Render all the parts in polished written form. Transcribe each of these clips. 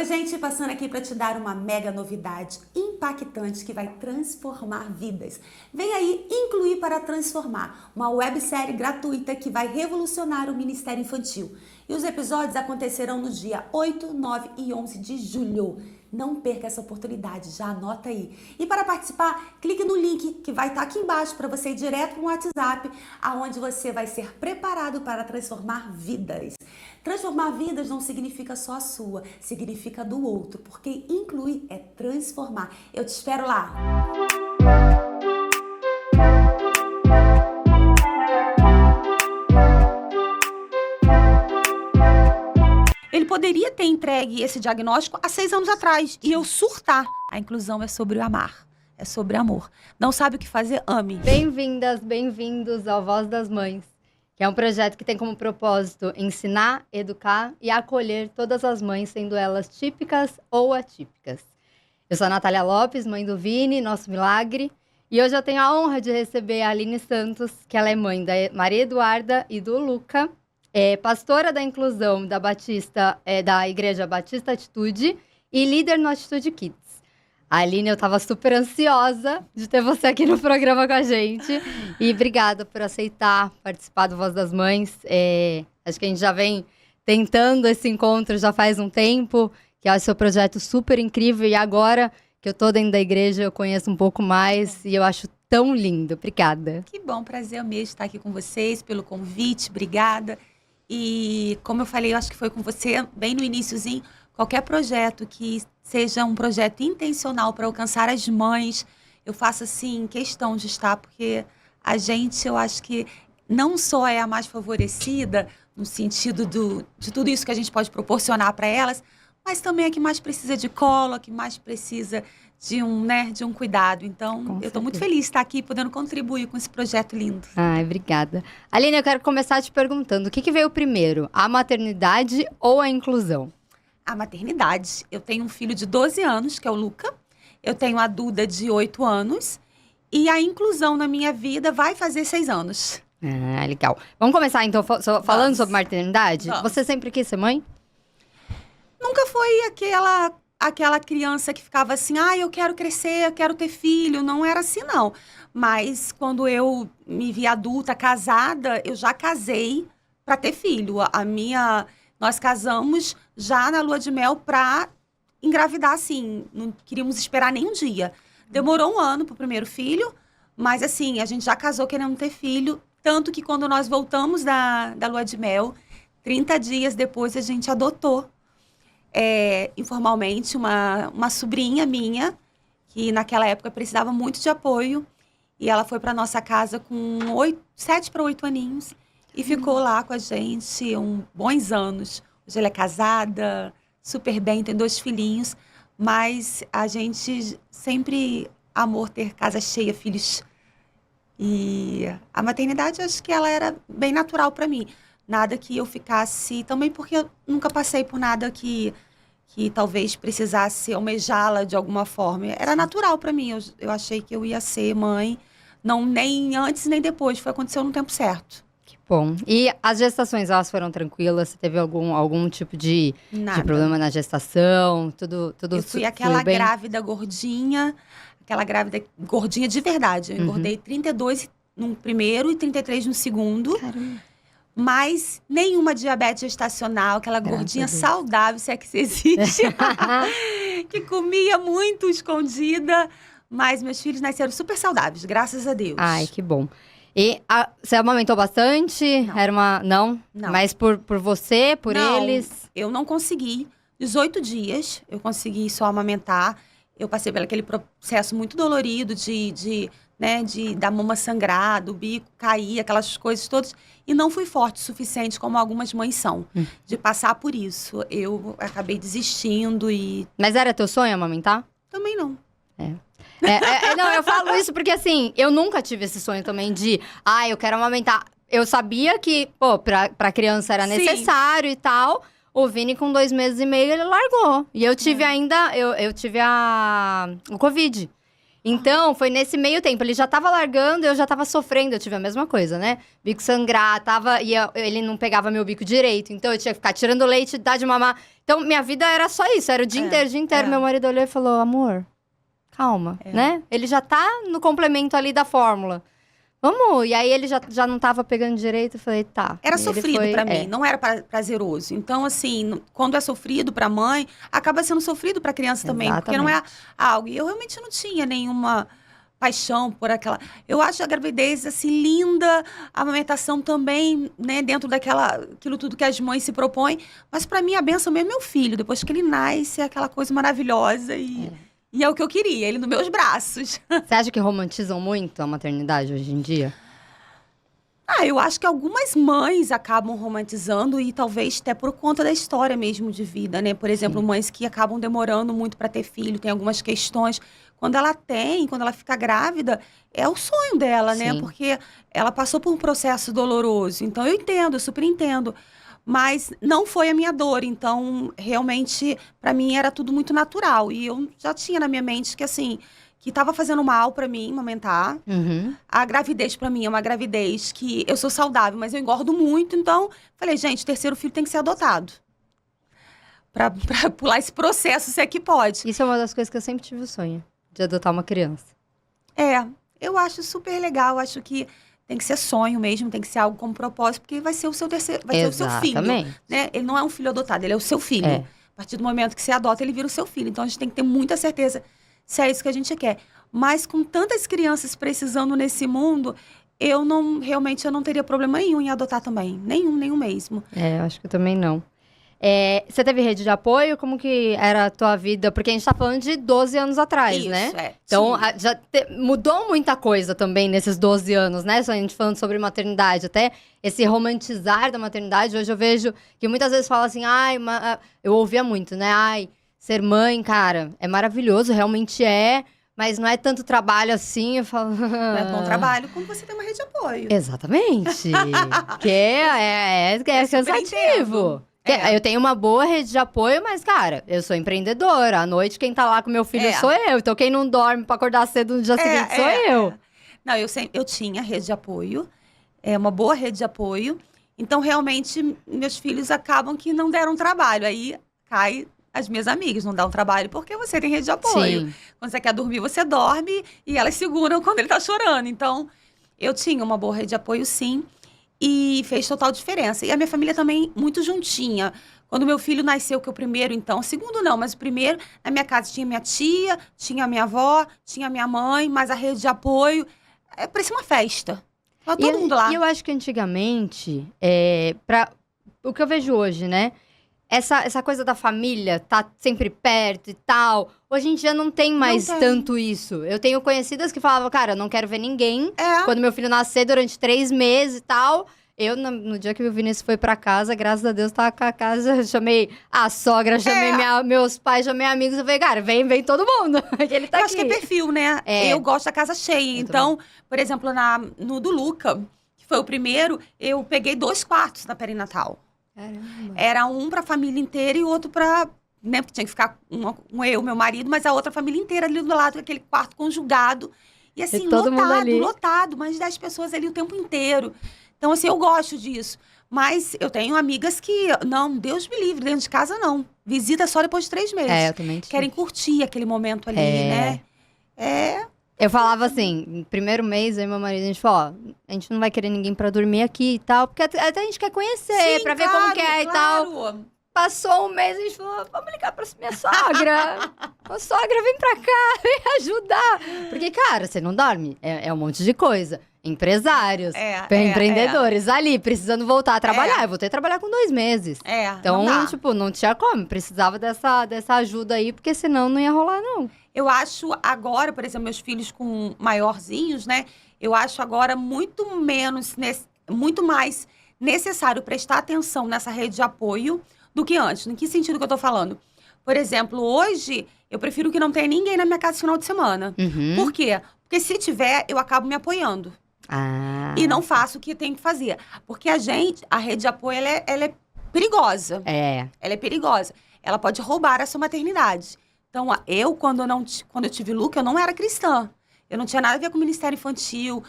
Oi, gente, passando aqui para te dar uma mega novidade impactante que vai transformar vidas. Vem aí Incluir para Transformar, uma websérie gratuita que vai revolucionar o Ministério Infantil. E os episódios acontecerão no dia 8, 9 e 11 de julho. Não perca essa oportunidade, já anota aí. E para participar, clique no link que vai estar aqui embaixo para você ir direto no WhatsApp, aonde você vai ser preparado para transformar vidas. Transformar vidas não significa só a sua, significa do outro, porque incluir é transformar. Eu te espero lá! Ele poderia ter entregue esse diagnóstico há 6 anos atrás e eu surtar. A inclusão é sobre amar, é sobre amor. Não sabe o que fazer? Ame. Bem-vindas, bem-vindos ao Voz das Mães, que é um projeto que tem como propósito ensinar, educar e acolher todas as mães, sendo elas típicas ou atípicas. Eu sou a Natália Lopes, mãe do Vini, nosso milagre, e hoje eu tenho a honra de receber a Aline Santos, que ela é mãe da Maria Eduarda e do Luca, é pastora da inclusão da Igreja Batista Atitude e líder no Atitude Kids. A Aline, eu tava super ansiosa de ter você aqui no programa com a gente. E obrigada por aceitar participar do Voz das Mães. Acho que a gente já vem tentando esse encontro já faz um tempo, que eu acho seu projeto super incrível. E agora que eu tô dentro da igreja, eu conheço um pouco mais e eu acho tão lindo. Obrigada. Que bom, prazer mesmo estar aqui com vocês, pelo convite, obrigada. E como eu falei, eu acho que foi com você bem no iniciozinho, qualquer projeto que seja um projeto intencional para alcançar as mães, eu faço assim questão de estar, porque a gente, eu acho que não só é a mais favorecida no sentido de tudo isso que a gente pode proporcionar para elas, mas também é a que mais precisa de colo, a que mais precisa de um cuidado. Então, eu estou muito feliz de estar aqui podendo contribuir com esse projeto lindo. Ai, obrigada. Aline, eu quero começar te perguntando, o que veio primeiro, a maternidade ou a inclusão? A maternidade. Eu tenho um filho de 12 anos, que é o Luca. Eu tenho a Duda, de 8 anos. E a inclusão na minha vida vai fazer 6 anos. Ah, legal. Vamos começar, então, falando sobre maternidade? Vamos. Você sempre quis ser mãe? Nunca foi aquela criança que ficava assim, eu quero crescer, eu quero ter filho. Não era assim, não. Mas quando eu me vi adulta, casada, eu já casei para ter filho. Nós casamos já na lua de mel para engravidar, assim. Não queríamos esperar nem um dia. Demorou 1 ano pro primeiro filho, mas assim, a gente já casou querendo ter filho. Tanto que quando nós voltamos da lua de mel, 30 dias depois a gente adotou. Informalmente, uma sobrinha minha, que naquela época precisava muito de apoio. E ela foi para nossa casa com 7 para 8 aninhos. E ficou lá com a gente bons anos. Hoje ela é casada, super bem, tem 2 filhinhos. Mas a gente sempre amou ter casa cheia, filhos. E a maternidade, acho que ela era bem natural para mim. Nada que eu ficasse... Também porque eu nunca passei por nada que talvez precisasse almejá-la de alguma forma. Era natural para mim. Eu achei que eu ia ser mãe. Não, nem antes, nem depois. Aconteceu no tempo certo. Que bom. E as gestações, elas foram tranquilas? Você teve algum tipo de problema na gestação? Tudo eu fui aquela grávida gordinha. Aquela grávida gordinha de verdade. Eu engordei 32 no primeiro e 33 no segundo. Caramba. Mas nenhuma diabetes gestacional, aquela gordinha saudável, se é que isso existe, que comia muito escondida, mas meus filhos nasceram super saudáveis, graças a Deus. Ai, que bom. E você amamentou bastante? Não. Era uma... Não? Mas por você, por eles? Eu não consegui. 18 dias eu consegui só amamentar. Eu passei por aquele processo muito dolorido da mama sangrar, do bico cair, aquelas coisas todas. E não fui forte o suficiente, como algumas mães são, de passar por isso. Eu acabei desistindo e... Mas era teu sonho amamentar? Também não. Não, eu falo isso porque, assim, eu nunca tive esse sonho também de... eu quero amamentar. Eu sabia que, pra criança era necessário e tal. O Vini, com 2 meses e meio, ele largou. E eu tive ainda... Eu tive o Covid. Então, foi nesse meio tempo. Ele já tava largando, eu já tava sofrendo. Eu tive a mesma coisa, né? Bico sangrar, ele não pegava meu bico direito. Então, eu tinha que ficar tirando leite, dar de mamar. Então, minha vida era só isso. Era o dia inteiro. Meu marido olhou e falou, amor, calma, né? Ele já tá no complemento ali da fórmula. Vamos. E aí, ele já não tava pegando direito. Eu falei, tá. Era sofrido pra mim, não era prazeroso. Então, assim, quando é sofrido pra mãe, acaba sendo sofrido pra criança também. Porque não é algo. E eu realmente não tinha nenhuma paixão por aquela... Eu acho a gravidez, assim, linda. A amamentação também, né? Dentro aquilo tudo que as mães se propõem. Mas pra mim, a bênção mesmo é meu filho. Depois que ele nasce, é aquela coisa maravilhosa E é o que eu queria, ele nos meus braços. Você acha que romantizam muito a maternidade hoje em dia? Eu acho que algumas mães acabam romantizando e talvez até por conta da história mesmo de vida, né? Por exemplo, mães que acabam demorando muito para ter filho, tem algumas questões. Quando ela fica grávida, é o sonho dela, né? Porque ela passou por um processo doloroso. Então, eu entendo, eu super entendo. Mas não foi a minha dor, então realmente para mim era tudo muito natural e eu já tinha na minha mente que assim, que estava fazendo mal para mim amamentar. A gravidez para mim é uma gravidez que eu sou saudável, mas eu engordo muito, então falei, gente, o terceiro filho tem que ser adotado. Pra pular esse processo, se é que pode. Isso é uma das coisas que eu sempre tive o sonho, de adotar uma criança. Eu acho super legal, acho que tem que ser sonho mesmo, tem que ser algo com propósito, porque vai ser o seu terceiro, vai ser o seu filho, né? Ele não é um filho adotado, ele é o seu filho. A partir do momento que você adota, ele vira o seu filho. Então, a gente tem que ter muita certeza se é isso que a gente quer. Mas com tantas crianças precisando nesse mundo, eu não teria problema nenhum em adotar também. Nenhum mesmo. Eu acho que eu também não. Você teve rede de apoio? Como que era a tua vida? Porque a gente tá falando de 12 anos atrás, né? Então, já mudou muita coisa também nesses 12 anos, né? Só a gente falando sobre maternidade. Até esse romantizar da maternidade, hoje eu vejo que muitas vezes fala assim, eu ouvia muito, né? Ser mãe, cara, é maravilhoso, realmente mas não é tanto trabalho assim. Eu falo... Não é bom trabalho quando você tem uma rede de apoio. Exatamente. Que é cansativo. Eu tenho uma boa rede de apoio, mas, cara, eu sou empreendedora. À noite, quem tá lá com meu filho sou eu. Então, quem não dorme pra acordar cedo no dia seguinte sou eu. Não, eu tinha rede de apoio. Uma boa rede de apoio. Então, realmente, meus filhos acabam que não deram trabalho. Aí, cai as minhas amigas. Não dá um trabalho porque você tem rede de apoio. Sim. Quando você quer dormir, você dorme. E elas seguram quando ele tá chorando. Então, eu tinha uma boa rede de apoio, sim. E fez total diferença. E a minha família também muito juntinha. Quando meu filho nasceu, que é o primeiro, então, o segundo não, mas o primeiro, na minha casa tinha minha tia, tinha a minha avó, tinha a minha mãe, mais a rede de apoio. Parecia uma festa. Tava todo mundo lá. E eu acho que antigamente, o que eu vejo hoje, né? Essa coisa da família tá sempre perto e tal. Hoje em dia não tem mais tanto isso. Eu tenho conhecidas que falavam, cara, eu não quero ver ninguém. Quando meu filho nascer durante 3 meses e tal. Eu, no dia que o Vinícius foi pra casa, graças a Deus, tava com a casa. Chamei a sogra, chamei meus pais, chamei amigos. Eu falei, cara, vem todo mundo. Ele tá eu aqui. acho que é perfil, né? Eu gosto da casa cheia. Então, por exemplo, no do Luca, que foi o primeiro, eu peguei 2 quartos na perinatal. Caramba. Era um pra família inteira e outro pra... Né, porque tinha que ficar eu, meu marido, mas a outra família inteira ali do lado, aquele quarto conjugado. E assim, lotado, mais de 10 pessoas ali o tempo inteiro. Então, assim, eu gosto disso. Mas eu tenho amigas que, não, Deus me livre, dentro de casa não. Visita só depois de 3 meses. Eu também querem curtir aquele momento ali, né? Eu falava assim, no primeiro mês, aí meu marido, a gente falou, a gente não vai querer ninguém pra dormir aqui e tal, porque até a gente quer conhecer, pra ver como que é e tal. Passou um mês, a gente falou, vamos ligar pra minha sogra. Ô, sogra, vem pra cá, vem ajudar. Porque, cara, você não dorme, é um monte de coisa. Empresários, empreendedores ali, precisando voltar a trabalhar. Eu voltei a trabalhar com 2 meses. Então, não tinha como. Precisava dessa ajuda aí, porque senão não ia rolar, não. Eu acho agora, por exemplo, meus filhos com maiorzinhos, né? Eu acho agora muito mais necessário prestar atenção nessa rede de apoio do que antes. Em que sentido que eu tô falando? Por exemplo, hoje, eu prefiro que não tenha ninguém na minha casa no final de semana. Por quê? Porque se tiver, eu acabo me apoiando. E não faço o que tenho que fazer. Porque a rede de apoio, ela é perigosa. Ela é perigosa. Ela pode roubar a sua maternidade. Então, quando eu tive Luca, eu não era cristã. Eu não tinha nada a ver com o Ministério Infantil,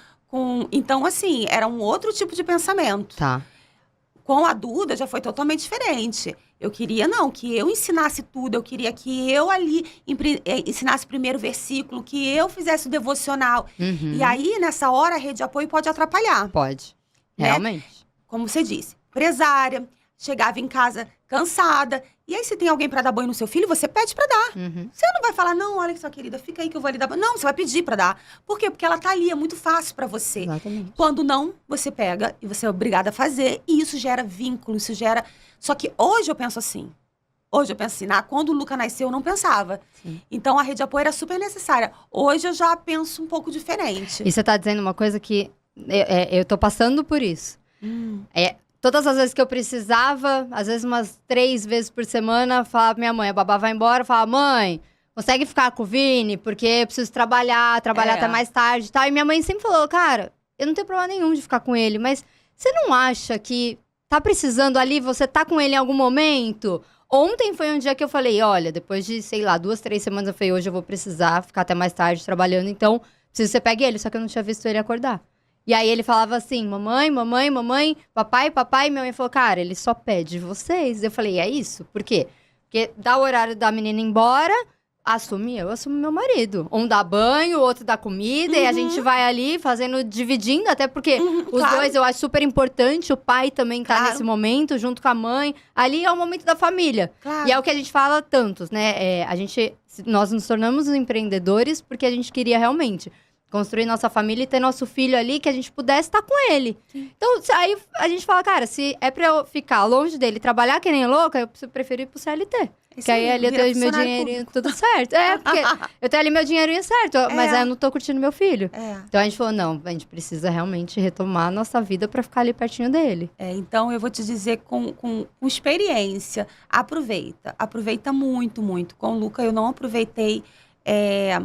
então, assim, era um outro tipo de pensamento. Tá. Com a Duda já foi totalmente diferente. Eu queria, que eu ensinasse tudo. Eu queria que eu ali ensinasse o primeiro versículo, que eu fizesse o devocional. Uhum. E aí, nessa hora, a rede de apoio pode atrapalhar. Pode. Né? Realmente. Como você disse, empresária, chegava em casa cansada. E aí, se tem alguém para dar banho no seu filho, você pede para dar. Uhum. Você não vai falar, não, olha só, querida, fica aí que eu vou ali dar banho. Não, você vai pedir para dar. Por quê? Porque ela tá ali, é muito fácil para você. Exatamente. Quando não, você pega e você é obrigada a fazer. E isso gera vínculo, isso gera... Só que hoje eu penso assim. Quando o Luca nasceu, eu não pensava. Sim. Então, a rede de apoio era super necessária. Hoje eu já penso um pouco diferente. E você tá dizendo uma coisa que eu tô passando por isso. Todas as vezes que eu precisava, às vezes umas 3 vezes por semana, falava pra minha mãe, a babá vai embora, eu falava, mãe, consegue ficar com o Vini? Porque eu preciso trabalhar até mais tarde e tal. E minha mãe sempre falou, cara, eu não tenho problema nenhum de ficar com ele, mas você não acha que tá precisando ali, você tá com ele em algum momento? Ontem foi um dia que eu falei, olha, depois de, 2, 3 semanas, eu falei, hoje eu vou precisar ficar até mais tarde trabalhando, então preciso que você pegue ele, só que eu não tinha visto ele acordar. E aí ele falava assim, mamãe, papai. Minha mãe falou, cara, ele só pede vocês. Eu falei, é isso? Por quê? Porque dá o horário da menina ir embora, eu assumo meu marido. Um dá banho, o outro dá comida, e a gente vai ali dividindo, até porque os dois eu acho super importante, o pai também tá nesse momento, junto com a mãe. Ali é o momento da família. Claro. E é o que a gente fala tantos, né? Nós nos tornamos empreendedores porque a gente queria realmente construir nossa família e ter nosso filho ali, que a gente pudesse estar com ele. Sim. Então, aí a gente fala, cara, se é pra eu ficar longe dele, trabalhar que nem louca, eu prefiro ir pro CLT. Porque aí ali eu tenho meu dinheirinho tudo certo. Porque eu tenho ali meu dinheirinho certo, mas aí eu não tô curtindo meu filho. Então a gente falou, não, a gente precisa realmente retomar a nossa vida pra ficar ali pertinho dele. Então eu vou te dizer com experiência, aproveita muito, muito. Com o Luca eu não aproveitei,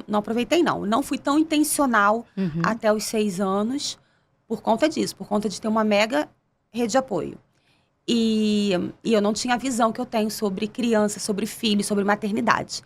não fui tão intencional até os 6 anos por conta disso, por conta de ter uma mega rede de apoio. E eu não tinha a visão que eu tenho sobre criança, sobre filho, sobre maternidade.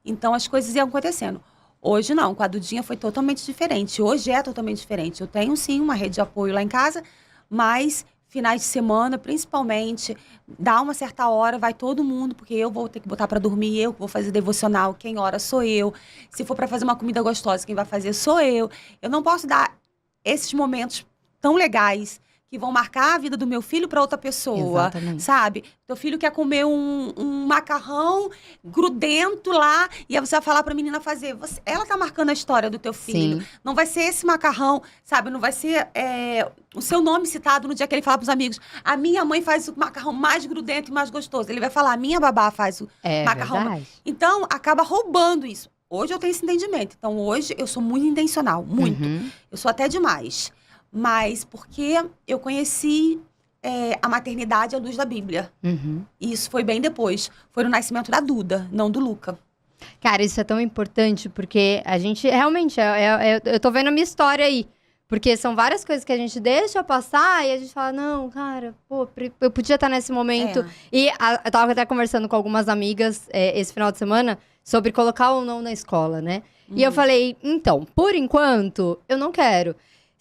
Então as coisas iam acontecendo. Hoje não, com a Dudinha foi totalmente diferente. Hoje é totalmente diferente. Eu tenho sim uma rede de apoio lá em casa, mas finais de semana, principalmente, dá uma certa hora, vai todo mundo, porque eu vou ter que botar para dormir, eu vou fazer devocional, quem ora sou eu. Se for para fazer uma comida gostosa, quem vai fazer sou eu. Eu não posso dar esses momentos tão legais que vão marcar a vida do meu filho para outra pessoa. Exatamente. Sabe? Teu filho quer comer um macarrão grudento lá, e aí você vai falar pra menina fazer. Ela tá marcando a história do teu filho. Sim. Não vai ser esse macarrão, sabe? Não vai ser o seu nome citado no dia que ele falar pros amigos. A minha mãe faz o macarrão mais grudento e mais gostoso. Ele vai falar, a minha babá faz o macarrão. Verdade. Então, acaba roubando isso. Hoje eu tenho esse entendimento. Então, hoje eu sou muito intencional, muito. Eu sou até demais. Mas porque eu conheci a maternidade à luz da Bíblia. E isso foi bem depois. Foi no nascimento da Duda, não do Luca. Cara, isso é tão importante, porque a gente realmente... eu tô vendo a minha história aí. Porque são várias coisas que a gente deixa passar e a gente fala, não, cara, pô, eu podia estar nesse momento. E eu tava até conversando com algumas amigas esse final de semana sobre colocar ou não na escola, né? E eu falei, então, por enquanto, eu não quero.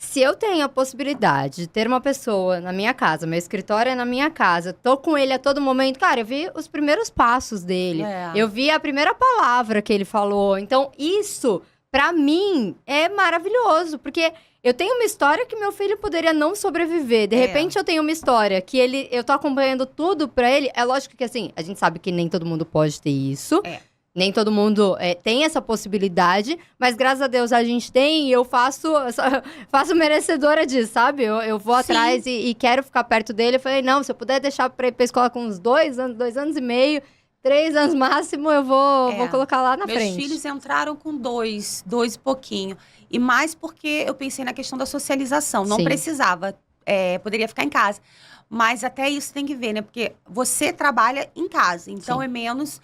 Se eu tenho a possibilidade de ter uma pessoa na minha casa, meu escritório é na minha casa, tô com ele a todo momento, cara, eu vi os primeiros passos dele, eu vi a primeira palavra que ele falou. Então, isso, pra mim, é maravilhoso, porque eu tenho uma história que meu filho poderia não sobreviver. De repente, eu tenho uma história que eu tô acompanhando tudo pra ele. É lógico que, assim, a gente sabe que nem todo mundo pode ter isso. Nem todo mundo tem essa possibilidade, mas graças a Deus a gente tem e eu faço merecedora disso, sabe? Eu vou atrás e quero ficar perto dele. Eu falei, não, se eu puder deixar pra ir pra escola com uns 2 anos, 2 anos e meio, 3 anos máximo, eu vou colocar lá na frente. Meus filhos entraram com 2 e pouquinho. E mais porque eu pensei na questão da socialização. Não precisava, poderia ficar em casa. Mas até isso tem que ver, né? Porque você trabalha em casa, então é menos...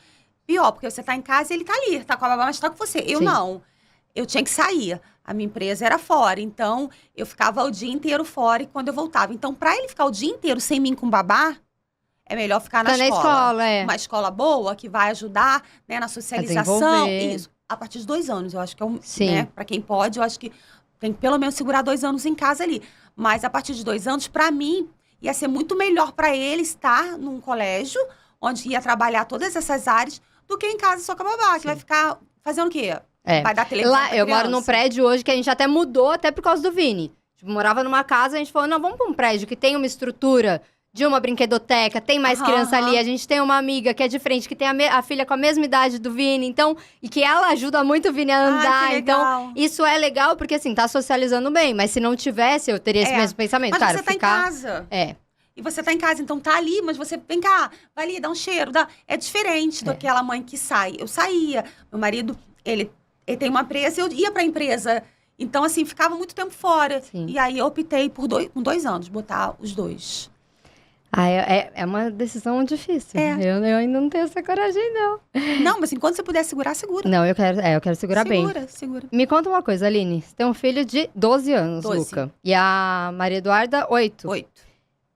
Pior, porque você tá em casa e ele tá ali, tá com a babá, mas tá com você. Eu não. Eu tinha que sair. A minha empresa era fora. Então, eu ficava o dia inteiro fora e quando eu voltava. Então, pra ele ficar o dia inteiro sem mim com babá, é melhor ficar na Tá na escola. escola, é. Uma escola boa, que vai ajudar, né, na socialização. desenvolver. Isso. A partir de 2 anos, eu acho que é Sim. né, pra quem pode, eu acho que tem que pelo menos segurar 2 anos em casa ali. Mas a partir de 2 anos, pra mim, ia ser muito melhor pra ele estar num colégio, onde ia trabalhar todas essas áreas, do que em casa só com a babá, que vai ficar fazendo o quê? É. Vai dar televisão Lá, pra eu moro criança. num prédio hoje que a gente até mudou, até por causa do Vini. Tipo, morava numa casa, a gente falou, não, vamos pra um prédio que tem uma estrutura de uma brinquedoteca, tem mais criança ali, a gente tem uma amiga que é de frente, que tem a filha com a mesma idade do Vini, então, e que ela ajuda muito o Vini a andar, que então, legal. isso é legal, porque assim, tá socializando bem, mas se não tivesse, eu teria esse mesmo pensamento, Mas cara, você tá em casa. E você tá em casa, então tá ali, mas você, vem cá, vai ali, dá um cheiro. É diferente daquela mãe que sai. Eu saía, meu marido, ele tem uma empresa, eu ia pra empresa. Então, assim, ficava muito tempo fora. Sim. E aí, eu optei por com 2 anos, botar os 2. É uma decisão difícil. Eu ainda não tenho essa coragem, não. Não, mas enquanto você puder segurar, segura. Não, eu quero segurar bem. Segura. Me conta uma coisa, Aline. Você tem um filho de 12 anos, 12. Luca. E a Maria Eduarda, 8. 8.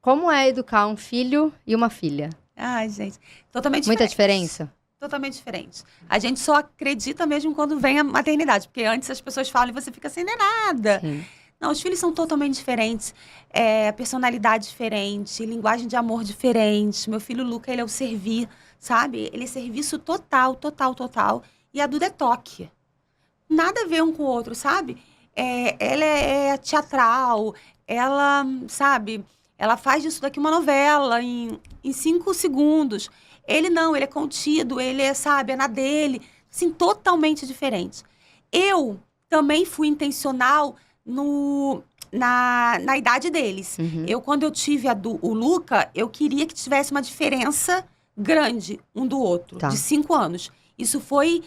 Como é educar um filho e uma filha? Ai, gente, totalmente Muita diferente. diferença? Totalmente diferente. A gente só acredita mesmo quando vem a maternidade, porque antes as pessoas falam e você fica sem nada. Sim. Não, os filhos são totalmente diferentes. Personalidade diferente, linguagem de amor diferente. Meu filho Luca, ele é o servir, sabe? Ele é serviço total. E a Duda é toque. Nada a ver um com o outro, sabe? Ela é teatral, ela, sabe? Ela faz disso daqui uma novela em 5 segundos. Ele não, ele é contido, ele é, sabe, é na dele. Assim, totalmente diferente. Eu também fui intencional na idade deles. Quando eu tive o Luca, eu queria que tivesse uma diferença grande um do outro, de 5 anos. Isso foi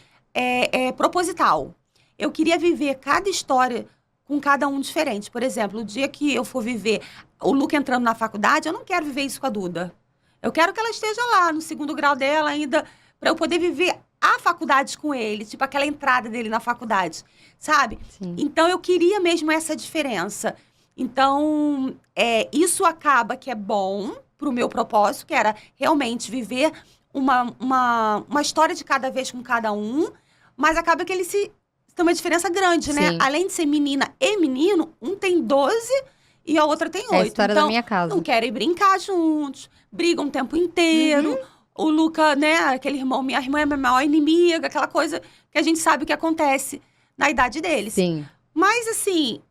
proposital. Eu queria viver cada história com cada um diferente. Por exemplo, o dia que eu for viver o Luca entrando na faculdade, eu não quero viver isso com a Duda. Eu quero que ela esteja lá, no 2º grau dela ainda, para eu poder viver a faculdade com ele, tipo aquela entrada dele na faculdade, sabe? Sim. Então, eu queria mesmo essa diferença. Então, isso acaba que é bom pro meu propósito, que era realmente viver uma história de cada vez com cada um, mas acaba que ele tem uma diferença grande, né? Sim. Além de ser menina e menino, um tem 12 e a outra tem 8. É a história então, da minha casa. não querem brincar juntos, brigam o tempo inteiro. O Luca, né, aquele irmão, minha irmã é minha maior inimiga, aquela coisa que a gente sabe o que acontece na idade deles. Sim. Mas, assim,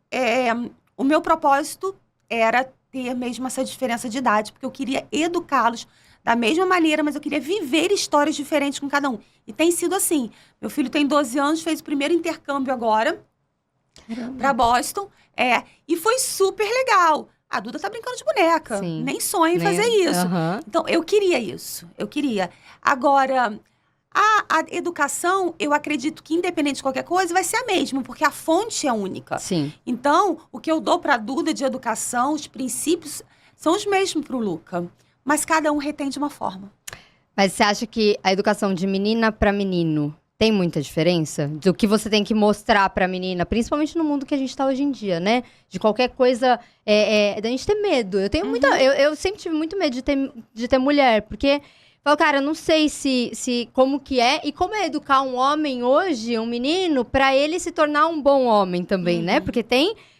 o meu propósito era ter mesmo essa diferença de idade, porque eu queria educá-los da mesma maneira, mas eu queria viver histórias diferentes com cada um. E tem sido assim. Meu filho tem 12 anos, fez o primeiro intercâmbio agora para Boston. E foi super legal. A Duda tá brincando de boneca. Sim. Nem sonha em fazer isso. Então, eu queria isso. Eu queria. Agora, a educação, eu acredito que, independente de qualquer coisa, vai ser a mesma, porque a fonte é única. Sim. Então, o que eu dou pra Duda de educação, os princípios, são os mesmos pro Luca. Mas cada um retém de uma forma. Mas você acha que a educação de menina para menino tem muita diferença? Do que você tem que mostrar pra menina, principalmente no mundo que a gente tá hoje em dia, né? De qualquer coisa, da gente ter medo. Eu tenho eu sempre tive muito medo de ter mulher, porque falo, cara, eu não sei se como que é e como é educar um homem hoje, um menino, pra ele se tornar um bom homem também, né? Porque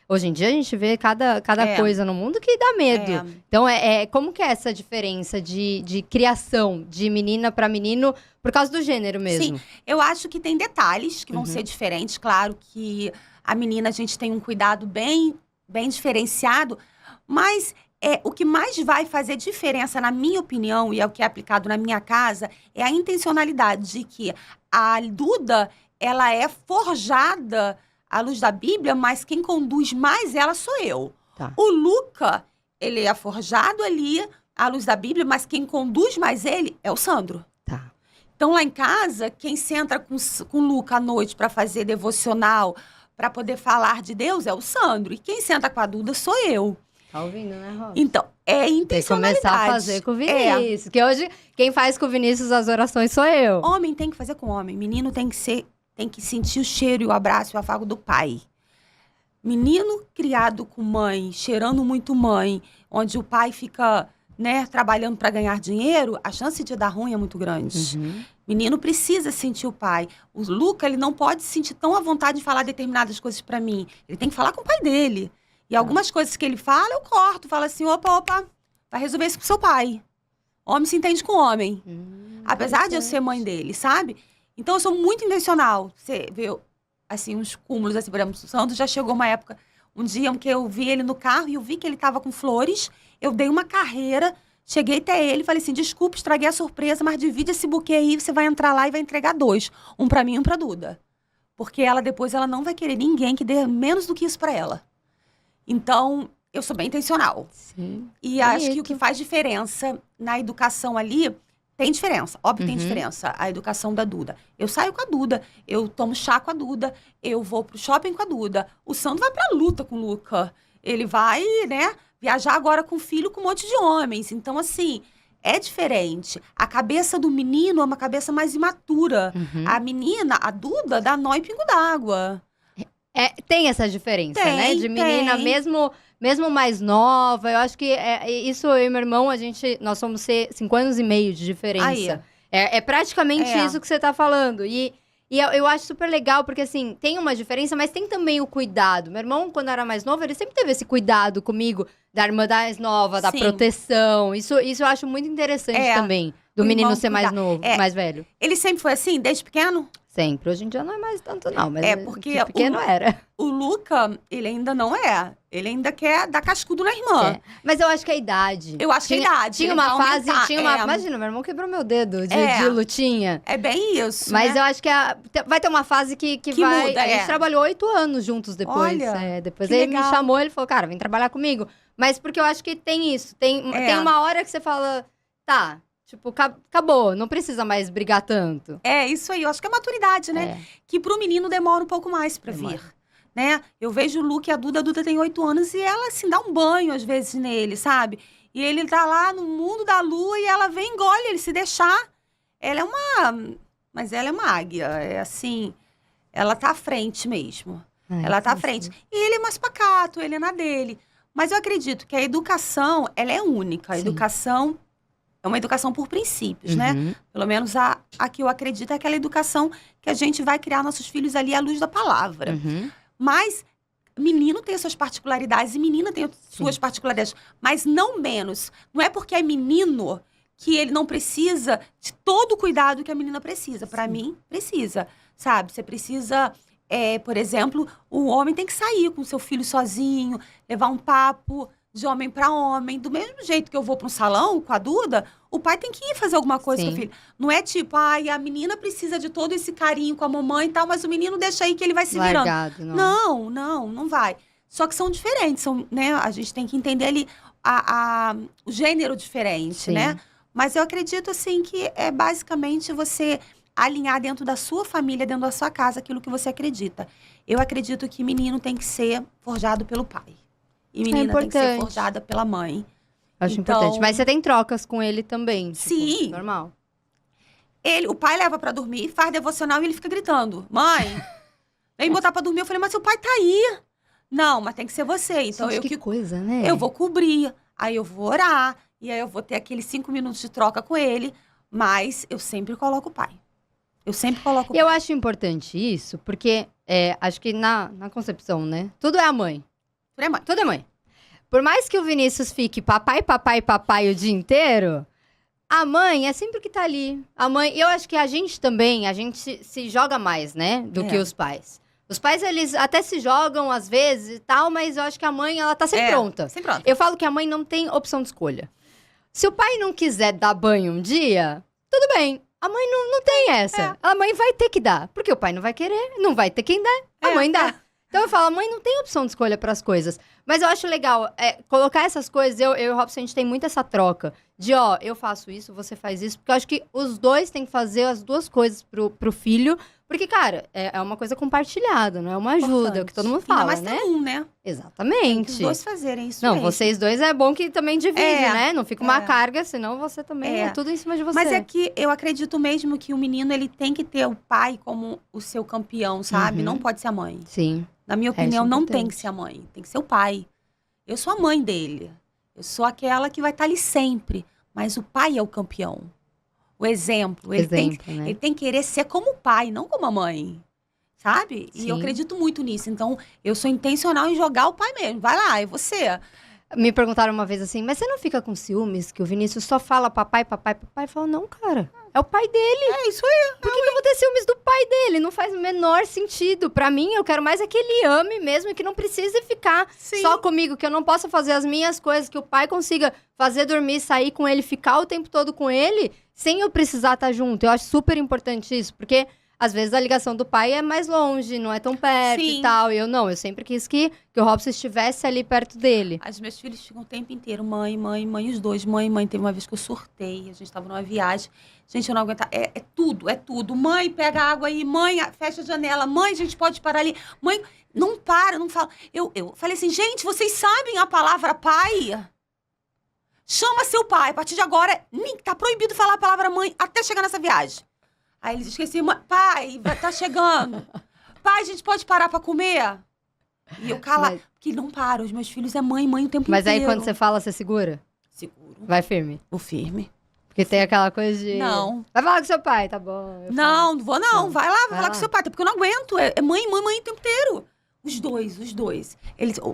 hoje em dia a gente vê cada coisa no mundo que dá medo. Então, como que é essa diferença de criação de menina pra menino por causa do gênero mesmo? Sim, eu acho que tem detalhes que vão ser diferentes. Claro que a menina, a gente tem um cuidado bem, bem diferenciado, mas o que mais vai fazer diferença, na minha opinião, e é o que é aplicado na minha casa, é a intencionalidade de que a Duda, ela é forjada à luz da Bíblia, mas quem conduz mais ela sou eu. Tá. O Luca, ele é forjado ali à luz da Bíblia, mas quem conduz mais ele é o Sandro. Tá. Então, lá em casa, quem senta com o Luca à noite para fazer devocional, para poder falar de Deus, é o Sandro. E quem senta com a Duda sou eu. Tá ouvindo, né, Rosa? Então, é intencionalidade. Tem que começar a fazer com o Vinícius. Que hoje, quem faz com o Vinícius as orações sou eu. Homem tem que fazer com homem. Menino tem que sentir o cheiro e o abraço e o afago do pai. Menino criado com mãe, cheirando muito mãe, onde o pai fica, né, trabalhando para ganhar dinheiro, a chance de dar ruim é muito grande. Menino precisa sentir o pai. O Luca, ele não pode se sentir tão à vontade de falar determinadas coisas para mim. Ele tem que falar com o pai dele. E algumas coisas que ele fala, eu corto. Falo assim, opa, vai resolver isso com seu pai. Homem se entende com homem. Apesar de eu ser mãe dele, sabe? Então, eu sou muito intencional. Você vê, assim, uns cúmulos, assim, por exemplo, o Santos já chegou uma época, um dia que eu vi ele no carro e eu vi que ele tava com flores. Eu dei uma carreira, cheguei até ele e falei assim, desculpa, estraguei a surpresa, mas divide esse buquê aí, você vai entrar lá e vai entregar 2. Um pra mim e um pra Duda. Porque ela depois, ela não vai querer ninguém que dê menos do que isso pra ela. Então, eu sou bem intencional. Sim. E acho que o que faz diferença na educação ali, tem diferença. Óbvio que tem diferença, a educação da Duda. Eu saio com a Duda, eu tomo chá com a Duda, eu vou pro shopping com a Duda. O Sandro vai pra luta com o Luca. Ele vai, né, viajar agora com o filho com um monte de homens. Então, assim, é diferente. A cabeça do menino é uma cabeça mais imatura. A menina, a Duda, dá nó e pingo d'água. Tem essa diferença, Tem, né? De menina, tem. mesmo mais nova. Eu acho que isso, eu e meu irmão, nós somos 5 anos e meio de diferença. Aí. É praticamente isso que você tá falando. E eu acho super legal, porque assim, tem uma diferença, mas tem também o cuidado. Meu irmão, quando era mais novo, ele sempre teve esse cuidado comigo, da irmã mais nova, da Sim. proteção. Isso eu acho muito interessante também, do O menino irmão ser mais cuidar. novo, mais velho. Ele sempre foi assim, desde pequeno? Sempre. Hoje em dia não é mais tanto, não. Mas Porque de pequeno era. o Luca, ele ainda não é. Ele ainda quer dar cascudo na irmã. Mas eu acho que é a idade. Eu acho que é a idade. Tinha ele uma vai fase, aumentar. imagina, meu irmão quebrou meu dedo de lutinha. É bem isso, Mas né? eu acho que vai ter uma fase que vai... muda, A gente trabalhou 8 anos juntos depois. Olha, depois que ele me legal. chamou, ele falou, cara, vem trabalhar comigo. Mas porque eu acho que tem isso. Tem uma hora que você fala, tá, tipo, acabou, não precisa mais brigar tanto. É, isso aí. Eu acho que é maturidade, né? Que pro menino demora um pouco mais pra vir. Né? Eu vejo o Luke e a Duda tem 8 anos e ela, assim, dá um banho, às vezes, nele, sabe? E ele tá lá no mundo da lua e ela vem e engole ele, se deixar. Ela é uma... Mas ela é uma águia, é assim... Ela tá à frente mesmo. Ela tá à frente. E ele é mais pacato, ele é na dele. Mas eu acredito que a educação, ela é única. A educação é uma educação por princípios, né? Pelo menos a que eu acredito é aquela educação que a gente vai criar nossos filhos ali à luz da palavra. Mas menino tem as suas particularidades e menina tem as suas particularidades. Mas não menos. Não é porque é menino que ele não precisa de todo o cuidado que a menina precisa. Para mim, precisa. Sabe? Você precisa... por exemplo, o homem tem que sair com o seu filho sozinho, levar um papo de homem para homem. Do mesmo jeito que eu vou para um salão com a Duda, o pai tem que ir fazer alguma coisa com o filho. Não é tipo, a menina precisa de todo esse carinho com a mamãe e tal, mas o menino deixa aí que ele vai se virando. Não vai. Só que são diferentes, né? A gente tem que entender ali o gênero diferente, né? Mas eu acredito, assim, que é basicamente você alinhar dentro da sua família, dentro da sua casa, aquilo que você acredita. Eu acredito que menino tem que ser forjado pelo pai. E menina tem que ser forjada pela mãe. Acho importante. Mas você tem trocas com ele também. Tipo, sim. Normal. O pai leva pra dormir, faz devocional e ele fica gritando. Mãe, vem botar pra dormir. Eu falei, mas seu pai tá aí. Não, mas tem que ser você. Então que coisa, né? Eu vou cobrir, aí eu vou orar, e aí eu vou ter aqueles 5 minutos de troca com ele. Mas eu sempre coloco o pai. Eu sempre coloco o pai. Eu acho importante isso, porque acho que na concepção, né? Tudo é a mãe. Tudo é mãe. Tudo é mãe. Por mais que o Vinícius fique papai, papai, papai o dia inteiro, a mãe é sempre que tá ali. A mãe, eu acho que a gente também, se joga mais, né? Do que os pais. Os pais, eles até se jogam às vezes e tal, mas eu acho que a mãe, ela tá sempre pronta. Sempre pronta. Eu falo que a mãe não tem opção de escolha. Se o pai não quiser dar banho um dia, tudo bem. A mãe não tem essa. A mãe vai ter que dar. Porque o pai não vai querer, não vai ter quem dá. A mãe dá. Então eu falo, a mãe não tem opção de escolha para as coisas. Mas eu acho legal colocar essas coisas. Eu e o Robson, a gente tem muito essa troca. De, eu faço isso, você faz isso. Porque eu acho que os dois têm que fazer as duas coisas pro filho. Porque, cara, é uma coisa compartilhada, não é uma ajuda, é o que todo mundo fala, ainda mais né? tem né? Exatamente. Tem que os dois fazerem isso Não, mesmo. vocês dois é bom que também divide, né? Não fica uma carga, senão você também é tudo em cima de você. Mas é que eu acredito mesmo que o menino, ele tem que ter o pai como o seu campeão, sabe? Não pode ser a mãe. Sim. Na minha opinião, não tem que ser a mãe. Tem que ser o pai. Eu sou a mãe dele. Eu sou aquela que vai estar ali sempre. Mas o pai é o campeão. O exemplo. Ele Exemplo, tem, né? ele tem que querer ser como o pai, não como a mãe. Sabe? E eu Sim. acredito muito nisso. Então, eu sou intencional em jogar o pai mesmo. Vai lá, é você. Me perguntaram uma vez assim, mas você não fica com ciúmes que o Vinícius só fala papai, papai, papai? Eu falo, não, cara, é o pai dele. É isso aí. Por que eu vou ter ciúmes do pai dele? Não faz o menor sentido. Pra mim, eu quero mais é que ele ame mesmo e que não precise ficar Sim. só comigo, que eu não possa fazer as minhas coisas, que o pai consiga fazer dormir, sair com ele, ficar o tempo todo com ele, sem eu precisar estar junto. Eu acho super importante isso, porque às vezes a ligação do pai é mais longe, não é tão perto Sim. e tal. E eu sempre quis que o Robson estivesse ali perto dele. Os meus filhos ficam o tempo inteiro, mãe, mãe, mãe, os dois, mãe, mãe. Teve uma vez que eu surtei, a gente tava numa viagem. Gente, eu não aguento. É tudo, é tudo. Mãe, pega água aí. Mãe, fecha a janela. Mãe, a gente pode parar ali. Mãe, não para, não fala. Eu falei assim, gente, vocês sabem a palavra pai? Chama seu pai. A partir de agora, tá proibido falar a palavra mãe até chegar nessa viagem. Aí eles esqueciam, pai, tá chegando. Pai, a gente pode parar pra comer? E eu cala, porque não para. Os meus filhos é mãe, mãe o tempo Mas inteiro. aí quando você fala, você segura? Seguro. Vai firme. O firme. Porque tem aquela coisa de... Não. Vai falar com seu pai, tá bom. eu falo. Não vou não. Não. Vai lá, vai Vai falar lá. com seu pai. Até porque eu não aguento. É mãe, mãe, mãe o tempo inteiro. Os dois.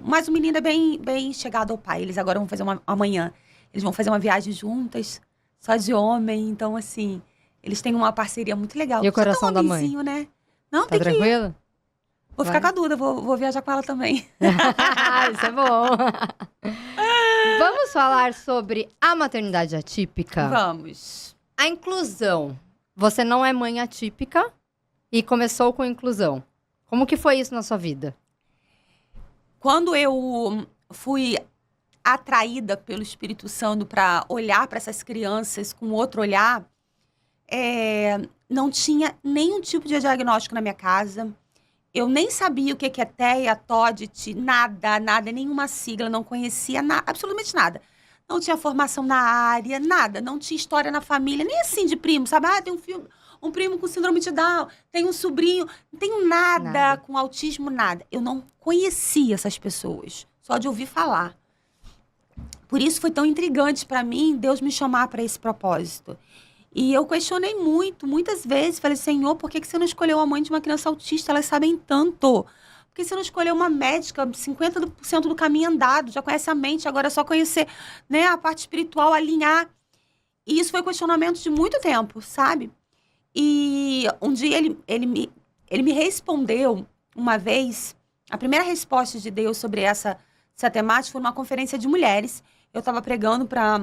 Mas o menino é bem chegado ao pai. Eles agora vão fazer amanhã. Eles vão fazer uma viagem juntas, só de homem. Então, assim, eles têm uma parceria muito legal. E o coração Só tão da mãe? homenzinho, né? Não, Tá tem que ir. tranquilo? Vou ficar com a Duda, vou viajar com ela também. Isso é bom. Vamos falar sobre a maternidade atípica? Vamos. A inclusão. Você não é mãe atípica e começou com inclusão. Como que foi isso na sua vida? Quando eu fui atraída pelo Espírito Santo para olhar para essas crianças com outro olhar, não tinha nenhum tipo de diagnóstico na minha casa. Eu nem sabia o que é TEA, TODIT, nada, nenhuma sigla, não conhecia absolutamente nada. Não tinha formação na área, nada. Não tinha história na família, nem assim de primo, sabe? Tem um primo com síndrome de Down, tem um sobrinho, não tenho nada com autismo, nada. Eu não conhecia essas pessoas, só de ouvir falar. Por isso foi tão intrigante para mim Deus me chamar para esse propósito. E eu questionei muitas vezes. Falei, Senhor, por que você não escolheu a mãe de uma criança autista? Elas sabem tanto. Por que você não escolheu uma médica, 50% do caminho andado? Já conhece a mente, agora é só conhecer, né, a parte espiritual, alinhar. E isso foi questionamento de muito tempo, sabe? E um dia ele me respondeu uma vez. A primeira resposta de Deus sobre essa temática foi numa conferência de mulheres. Eu estava pregando para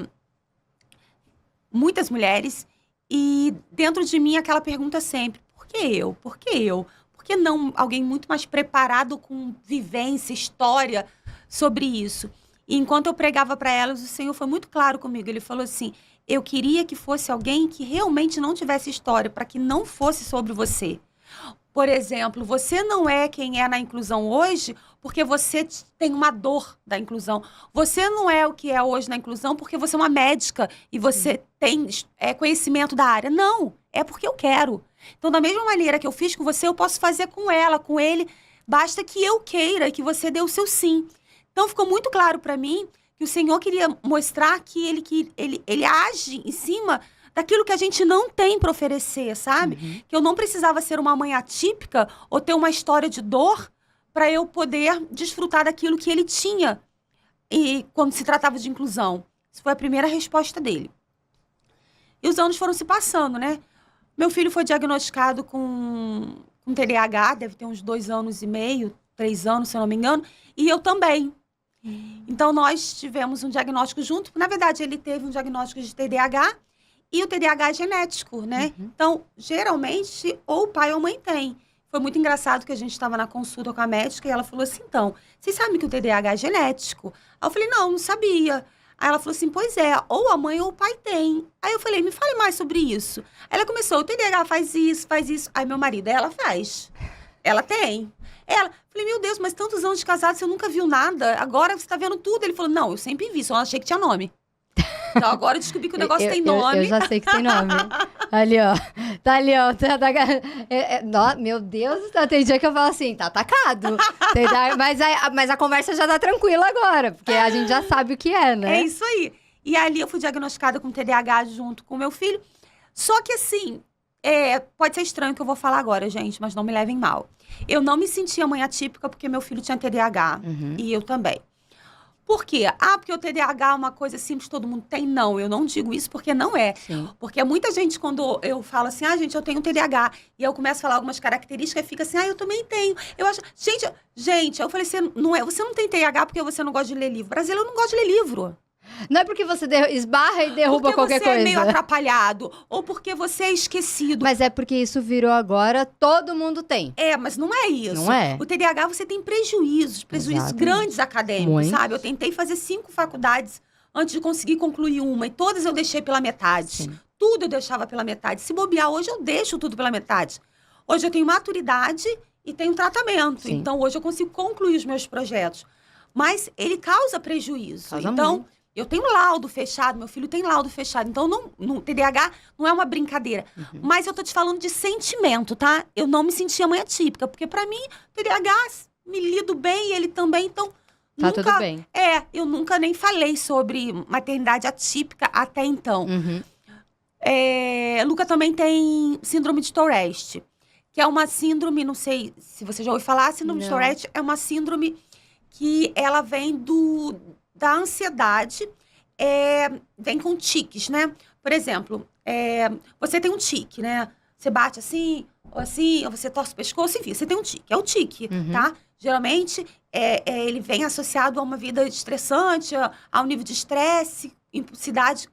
muitas mulheres. E dentro de mim aquela pergunta sempre, por que eu? Por que eu? Por que não alguém muito mais preparado com vivência, história sobre isso? E enquanto eu pregava para elas, o Senhor foi muito claro comigo. Ele falou assim, eu queria que fosse alguém que realmente não tivesse história, para que não fosse sobre você. Por exemplo, você não é quem é na inclusão hoje porque você tem uma dor da inclusão. Você não é o que é hoje na inclusão porque você é uma médica e você tem conhecimento da área. Não, é porque eu quero. Então, da mesma maneira que eu fiz com você, eu posso fazer com ela, com ele. Basta que eu queira e que você dê o seu sim. Então, ficou muito claro para mim que o Senhor queria mostrar que ele age em cima daquilo que a gente não tem para oferecer, sabe? Uhum. Que eu não precisava ser uma mãe atípica ou ter uma história de dor para eu poder desfrutar daquilo que ele tinha. E quando se tratava de inclusão. Isso foi a primeira resposta dele. E os anos foram se passando, né? Meu filho foi diagnosticado com TDAH, deve ter uns 2 anos e meio, 3 anos, se eu não me engano. E eu também. Então, nós tivemos um diagnóstico junto. Na verdade, ele teve um diagnóstico de TDAH. E o TDAH é genético, né? Uhum. Então, geralmente, ou o pai ou a mãe tem. Foi muito engraçado que a gente estava na consulta com a médica e ela falou assim, então, vocês sabem que o TDAH é genético? Aí eu falei, não sabia. Aí ela falou assim, pois é, ou a mãe ou o pai tem. Aí eu falei, me fale mais sobre isso. Aí ela começou, o TDAH faz isso. Aí meu marido, ela faz. Ela tem. Falei, meu Deus, mas tantos anos de casado, você nunca viu nada. Agora você tá vendo tudo. Ele falou, não, eu sempre vi, só achei que tinha nome. Então agora eu descobri que o negócio tem nome. Eu já sei que tem nome. Ali, ó. Tá ali, ó. Meu Deus, tem dia que eu falo assim, tá atacado. Mas a conversa já tá tranquila agora, porque a gente já sabe o que é, né? É isso aí. E ali eu fui diagnosticada com TDAH junto com o meu filho. Só que assim, pode ser estranho o que eu vou falar agora, gente, mas não me levem mal. Eu não me sentia mãe atípica porque meu filho tinha TDAH. E eu também. Por quê? Porque o TDAH é uma coisa simples, todo mundo tem. Não, eu não digo isso porque não é. Sim. Porque muita gente, quando eu falo assim, gente, eu tenho TDAH, e eu começo a falar algumas características, e fica assim, eu também tenho. Eu acho, gente, eu falei assim, você não tem TDAH porque você não gosta de ler livro. Brasileiro não gosta de ler livro. Não é porque você esbarra e derruba qualquer coisa. Porque você é meio atrapalhado, ou porque você é esquecido. Mas é porque isso virou agora, todo mundo tem. Mas não é isso. Não é. O TDAH, você tem prejuízos Exatamente. grandes acadêmicos, Muitos. sabe? Eu tentei fazer 5 faculdades antes de conseguir concluir uma, e todas eu deixei pela metade. Sim. Tudo eu deixava pela metade. Se bobear, hoje eu deixo tudo pela metade. Hoje eu tenho maturidade e tenho tratamento. Sim. Então, hoje eu consigo concluir os meus projetos. Mas ele causa prejuízo. Causa então, muito. eu tenho laudo fechado, meu filho tem laudo fechado. Então, TDAH não é uma brincadeira. Mas eu tô te falando de sentimento, tá? Eu não me sentia mãe atípica. Porque pra mim, TDAH, me lido bem, ele também. Então, Tá tudo bem. eu nunca nem falei sobre maternidade atípica até então. Luca também tem síndrome de Tourette, que é uma síndrome, não sei se você já ouviu falar, síndrome de Tourette é uma síndrome que ela vem da ansiedade, vem com tiques, né? Por exemplo, você tem um tique, né? Você bate assim, ou você torce o pescoço, enfim, você tem um tique. É o tique, tá? Geralmente, ele vem associado a uma vida estressante, a um nível de estresse, impulsividade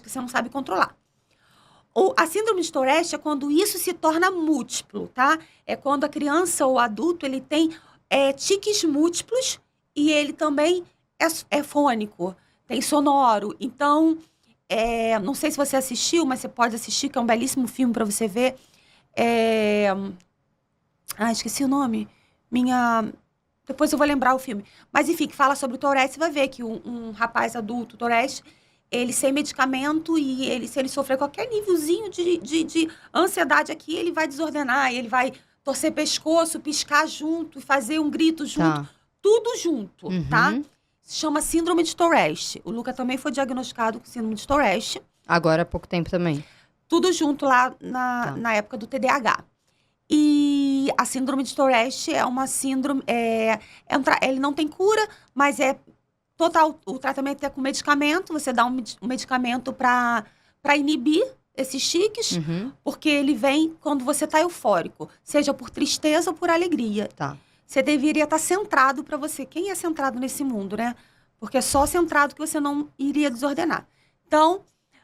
que você não sabe controlar. A síndrome de Tourette é quando isso se torna múltiplo, tá? É quando a criança ou o adulto, ele tem tiques múltiplos e ele também é fônico, tem sonoro. Então, não sei se você assistiu, mas você pode assistir, que é um belíssimo filme para você ver. Esqueci o nome. Depois eu vou lembrar o filme. Mas, enfim, que fala sobre o Tourette. Você vai ver que um rapaz adulto, Tourette, ele sem medicamento e se ele sofrer qualquer nívelzinho de ansiedade aqui, ele vai desordenar, ele vai torcer pescoço, piscar junto, fazer um grito junto. Tudo junto, tá? Se chama síndrome de Tourette. O Luca também foi diagnosticado com síndrome de Tourette. Agora há pouco tempo também. Tudo junto lá na época do TDAH. E a síndrome de Tourette é uma síndrome... ele não tem cura, mas o tratamento é com medicamento. Você dá um medicamento para inibir esses tiques, porque ele vem quando você tá eufórico. Seja por tristeza ou por alegria. Tá. Você deveria estar centrado para você. Quem é centrado nesse mundo, né? Porque é só centrado que você não iria desordenar. Então,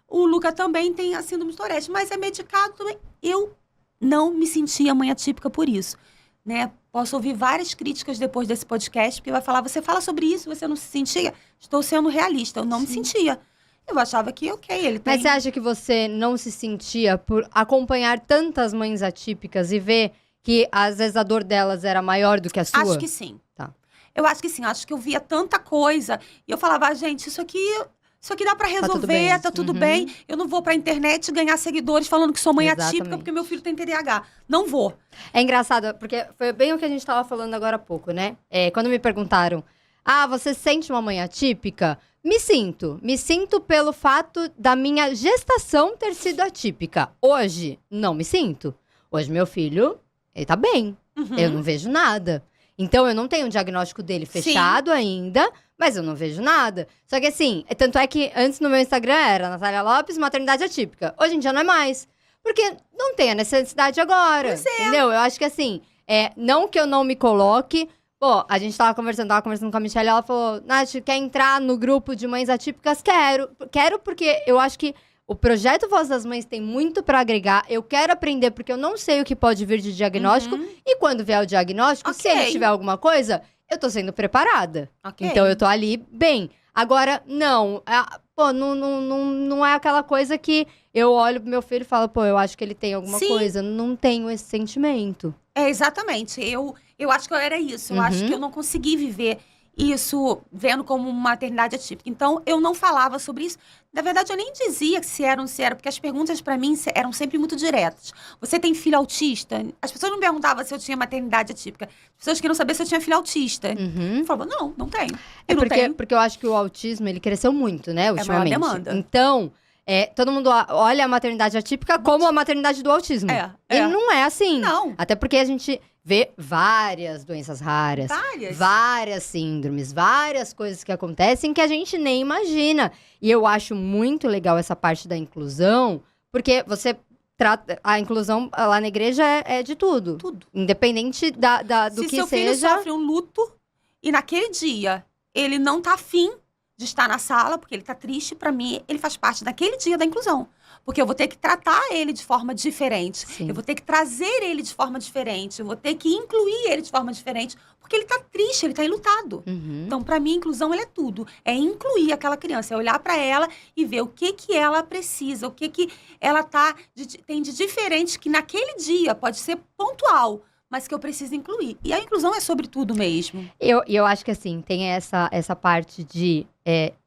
o Luca também tem a síndrome de Tourette, mas é medicado também. Eu não me sentia mãe atípica por isso, né? Posso ouvir várias críticas depois desse podcast, porque vai falar, você fala sobre isso, você não se sentia? Estou sendo realista, eu não me sentia. Eu achava que, ele tem... Mas você acha que você não se sentia por acompanhar tantas mães atípicas e ver que às vezes a dor delas era maior do que a sua? Acho que sim. Tá. Eu acho que sim. Acho que eu via tanta coisa. E eu falava, gente, isso aqui dá pra resolver, tá tudo bem. Eu não vou pra internet ganhar seguidores falando que sou mãe atípica porque meu filho tem TDAH. Não vou. É engraçado, porque foi bem o que a gente tava falando agora há pouco, né? Quando me perguntaram, você sente uma mãe atípica? Me sinto pelo fato da minha gestação ter sido atípica. Hoje, não me sinto. Hoje, meu filho, ele tá bem. Eu não vejo nada. Então, eu não tenho o diagnóstico dele fechado ainda, mas eu não vejo nada. Só que assim, tanto é que antes no meu Instagram era Natália Lopes, maternidade atípica. Hoje em dia não é mais. Porque não tem a necessidade agora. Entendeu? Eu acho que assim, não que eu não me coloque... Pô, a gente tava conversando com a Michelle, ela falou, Nath, quer entrar no grupo de mães atípicas? Quero porque eu acho que o projeto Voz das Mães tem muito pra agregar. Eu quero aprender porque eu não sei o que pode vir de diagnóstico. E quando vier o diagnóstico, se ele tiver alguma coisa, eu tô sendo preparada. Então eu tô ali bem. Agora, não. Não é aquela coisa que eu olho pro meu filho e falo, eu acho que ele tem alguma coisa. Não tenho esse sentimento. Exatamente. Eu acho que eu era isso. Eu acho que eu não consegui viver. isso vendo como uma maternidade atípica. Então, eu não falava sobre isso. Na verdade, eu nem dizia se era ou não se era, porque as perguntas para mim eram sempre muito diretas. Você tem filho autista? As pessoas não perguntavam se eu tinha maternidade atípica. As pessoas queriam saber se eu tinha filho autista. Uhum. Eu falava, não tenho. É Eu não tenho. porque eu acho que o autismo, ele cresceu muito, né, ultimamente. É maior demanda. Então, todo mundo olha a maternidade atípica como a maternidade do autismo. E não é assim. Não. Até porque a gente vê várias doenças raras. Várias síndromes, várias coisas que acontecem que a gente nem imagina. E eu acho muito legal essa parte da inclusão, porque você trata... A inclusão lá na igreja é de tudo. Tudo. Independente do que seja. Se seu filho sofre um luto e naquele dia ele não tá afim de estar na sala, porque ele tá triste, pra mim, ele faz parte daquele dia da inclusão. Porque eu vou ter que tratar ele de forma diferente. Sim. Eu vou ter que trazer ele de forma diferente. Eu vou ter que incluir ele de forma diferente. Porque ele tá triste, ele tá enlutado. Uhum. Então, pra mim, inclusão, ela é tudo. É incluir aquela criança. É olhar pra ela e ver o que ela precisa. O que ela tem de diferente, que naquele dia pode ser pontual, mas que eu preciso incluir. E a inclusão é sobre tudo mesmo. Eu acho que, assim, tem essa parte de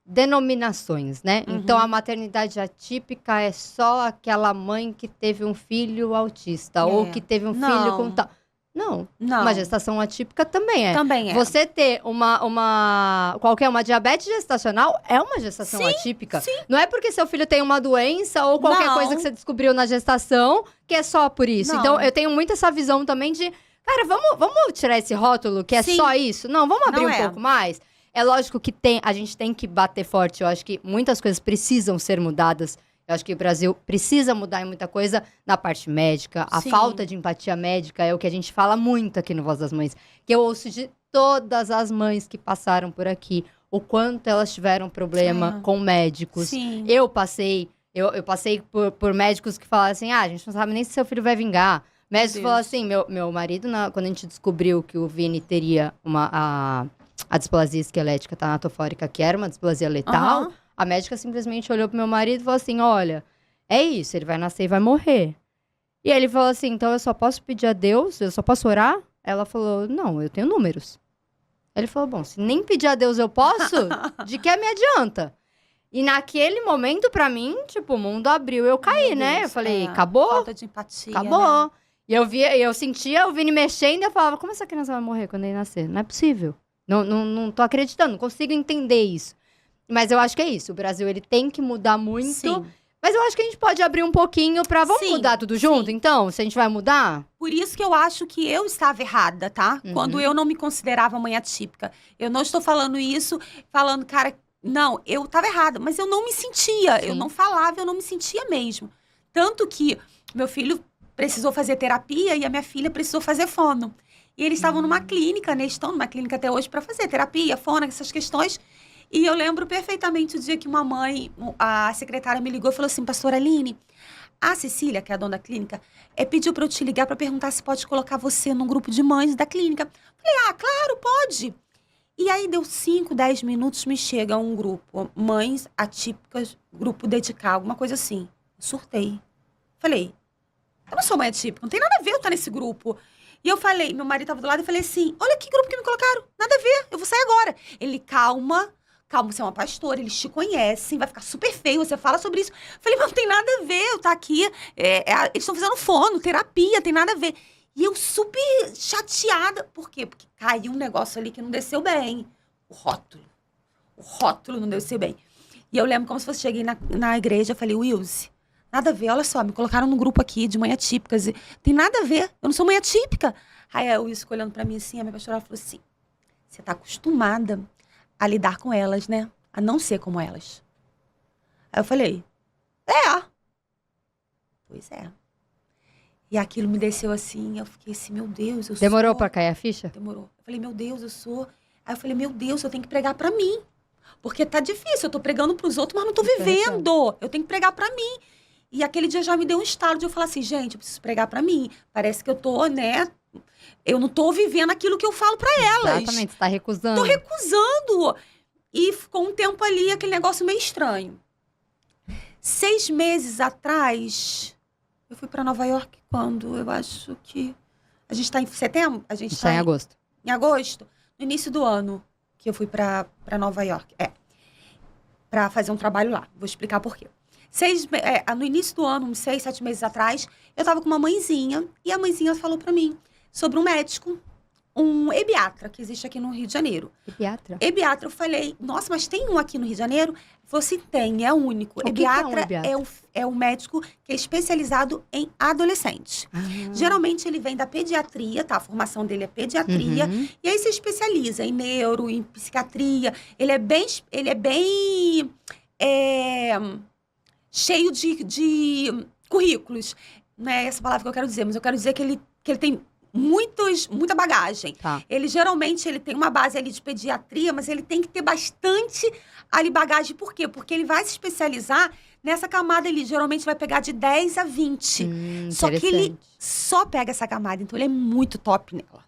denominações, né? Uhum. Então, a maternidade atípica é só aquela mãe que teve um filho autista ou que teve um filho com tal. Não. Uma gestação atípica também é. Também é. Você ter uma diabetes gestacional é uma gestação atípica. Sim. Não é porque seu filho tem uma doença ou qualquer coisa que você descobriu na gestação que é só por isso. Não. Então, eu tenho muito essa visão também de, cara, vamos tirar esse rótulo que é só isso? Não, vamos abrir um pouco mais? É lógico que a gente tem que bater forte. Eu acho que muitas coisas precisam ser mudadas. Eu acho que o Brasil precisa mudar em muita coisa na parte médica. A falta de empatia médica é o que a gente fala muito aqui no Voz das Mães. Que eu ouço de todas as mães que passaram por aqui. O quanto elas tiveram problema com médicos. Sim. Eu passei por médicos que falaram assim, a gente não sabe nem se seu filho vai vingar. Médicos falaram assim, meu marido, quando a gente descobriu que o Vini teria a displasia esquelética tanatofórica, que era uma displasia letal, a médica simplesmente olhou pro meu marido e falou assim, olha, é isso, ele vai nascer e vai morrer. E ele falou assim, então eu só posso pedir a Deus, eu só posso orar? Ela falou, não, eu tenho números. Ele falou, bom, se nem pedir a Deus eu posso, de que me adianta? E naquele momento, pra mim, tipo, o mundo abriu, eu caí, né? Eu falei, acabou? Falta de empatia, acabou. Né? E eu sentia o Vini mexendo e eu falava, como essa criança vai morrer quando ele nascer? Não é possível. Não tô acreditando, não consigo entender isso. Mas eu acho que é isso. O Brasil, ele tem que mudar muito. Sim. Mas eu acho que a gente pode abrir um pouquinho pra... Vamos mudar tudo junto, então? Se a gente vai mudar? Por isso que eu acho que eu estava errada, tá? Quando eu não me considerava mãe atípica. Eu não estou falando isso, falando, cara... Não, eu estava errada. Mas eu não me sentia. Sim. Eu não falava, eu não me sentia mesmo. Tanto que meu filho precisou fazer terapia e a minha filha precisou fazer fono. E eles estavam numa clínica, né? Estão numa clínica até hoje para fazer terapia, fono, essas questões. E eu lembro perfeitamente o dia que uma mãe, a secretária me ligou e falou assim, pastora Aline, a Cecília, que é a dona da clínica, pediu para eu te ligar para perguntar se pode colocar você num grupo de mães da clínica. Falei, claro, pode. E aí deu 5, 10 minutos, me chega um grupo, mães atípicas, grupo dedicado, alguma coisa assim. Surtei. Falei, eu não sou mãe atípica, não tem nada a ver eu estar nesse grupo. E eu falei, meu marido estava do lado, e falei assim, olha que grupo que me colocaram, nada a ver, eu vou sair agora. Ele, calma, você é uma pastora, eles te conhecem, vai ficar super feio, você fala sobre isso. Falei, mas não tem nada a ver, eu tá aqui, eles estão fazendo fono, terapia, tem nada a ver. E eu super chateada, por quê? Porque caiu um negócio ali que não desceu bem, o rótulo não desceu bem. E eu lembro como se fosse, cheguei na igreja, eu falei, Wilson, nada a ver, olha só, me colocaram num grupo aqui de mãe atípicas. Tem nada a ver, eu não sou mãe atípica. Aí o Wilson olhando pra mim assim, a minha pastora falou assim, você tá acostumada a lidar com elas, né? A não ser como elas. Aí eu falei, pois é. E aquilo me desceu assim, eu fiquei assim, meu Deus, eu sou... Demorou pra cair a ficha? Demorou. Eu falei, meu Deus, eu sou... Aí eu falei, meu Deus, eu tenho que pregar pra mim. Porque tá difícil, eu tô pregando pros outros, mas não tô vivendo. Eu tenho que pregar pra mim. E aquele dia já me deu um estalo de eu falar assim, gente, eu preciso pregar pra mim. Parece que eu tô, né... Eu não tô vivendo aquilo que eu falo pra elas. Exatamente, você tá recusando. Tô recusando. E ficou um tempo ali, aquele negócio meio estranho. 6 meses atrás, eu fui pra Nova York quando? Eu acho que... A gente tá em setembro? A gente tá em agosto. Em agosto, no início do ano. que eu fui para Nova York. Para fazer um trabalho lá. Vou explicar por quê. No início do ano, uns 6, 7 meses atrás, eu estava com uma mãezinha, e a mãezinha falou para mim sobre um médico, um ebiatra, que existe aqui no Rio de Janeiro. Ebiatra? Ebiatra, eu falei, nossa, mas tem um aqui no Rio de Janeiro? Ele falou assim, tem, é único. O que é um Ebiatra ebiatra? é um médico que é especializado em adolescente. Geralmente ele vem da pediatria, tá? A formação dele é pediatria. Uhum. E aí se especializa em neuro, em psiquiatria. Ele é bem cheio de currículos. Não é essa palavra que eu quero dizer, mas eu quero dizer que ele tem muita bagagem. Tá. Ele tem uma base ali de pediatria, mas ele tem que ter bastante ali bagagem. Por quê? Porque ele vai se especializar nessa camada ali. Geralmente vai pegar de 10 a 20. Só que ele Interessante. só pega essa camada, então ele é muito top nela.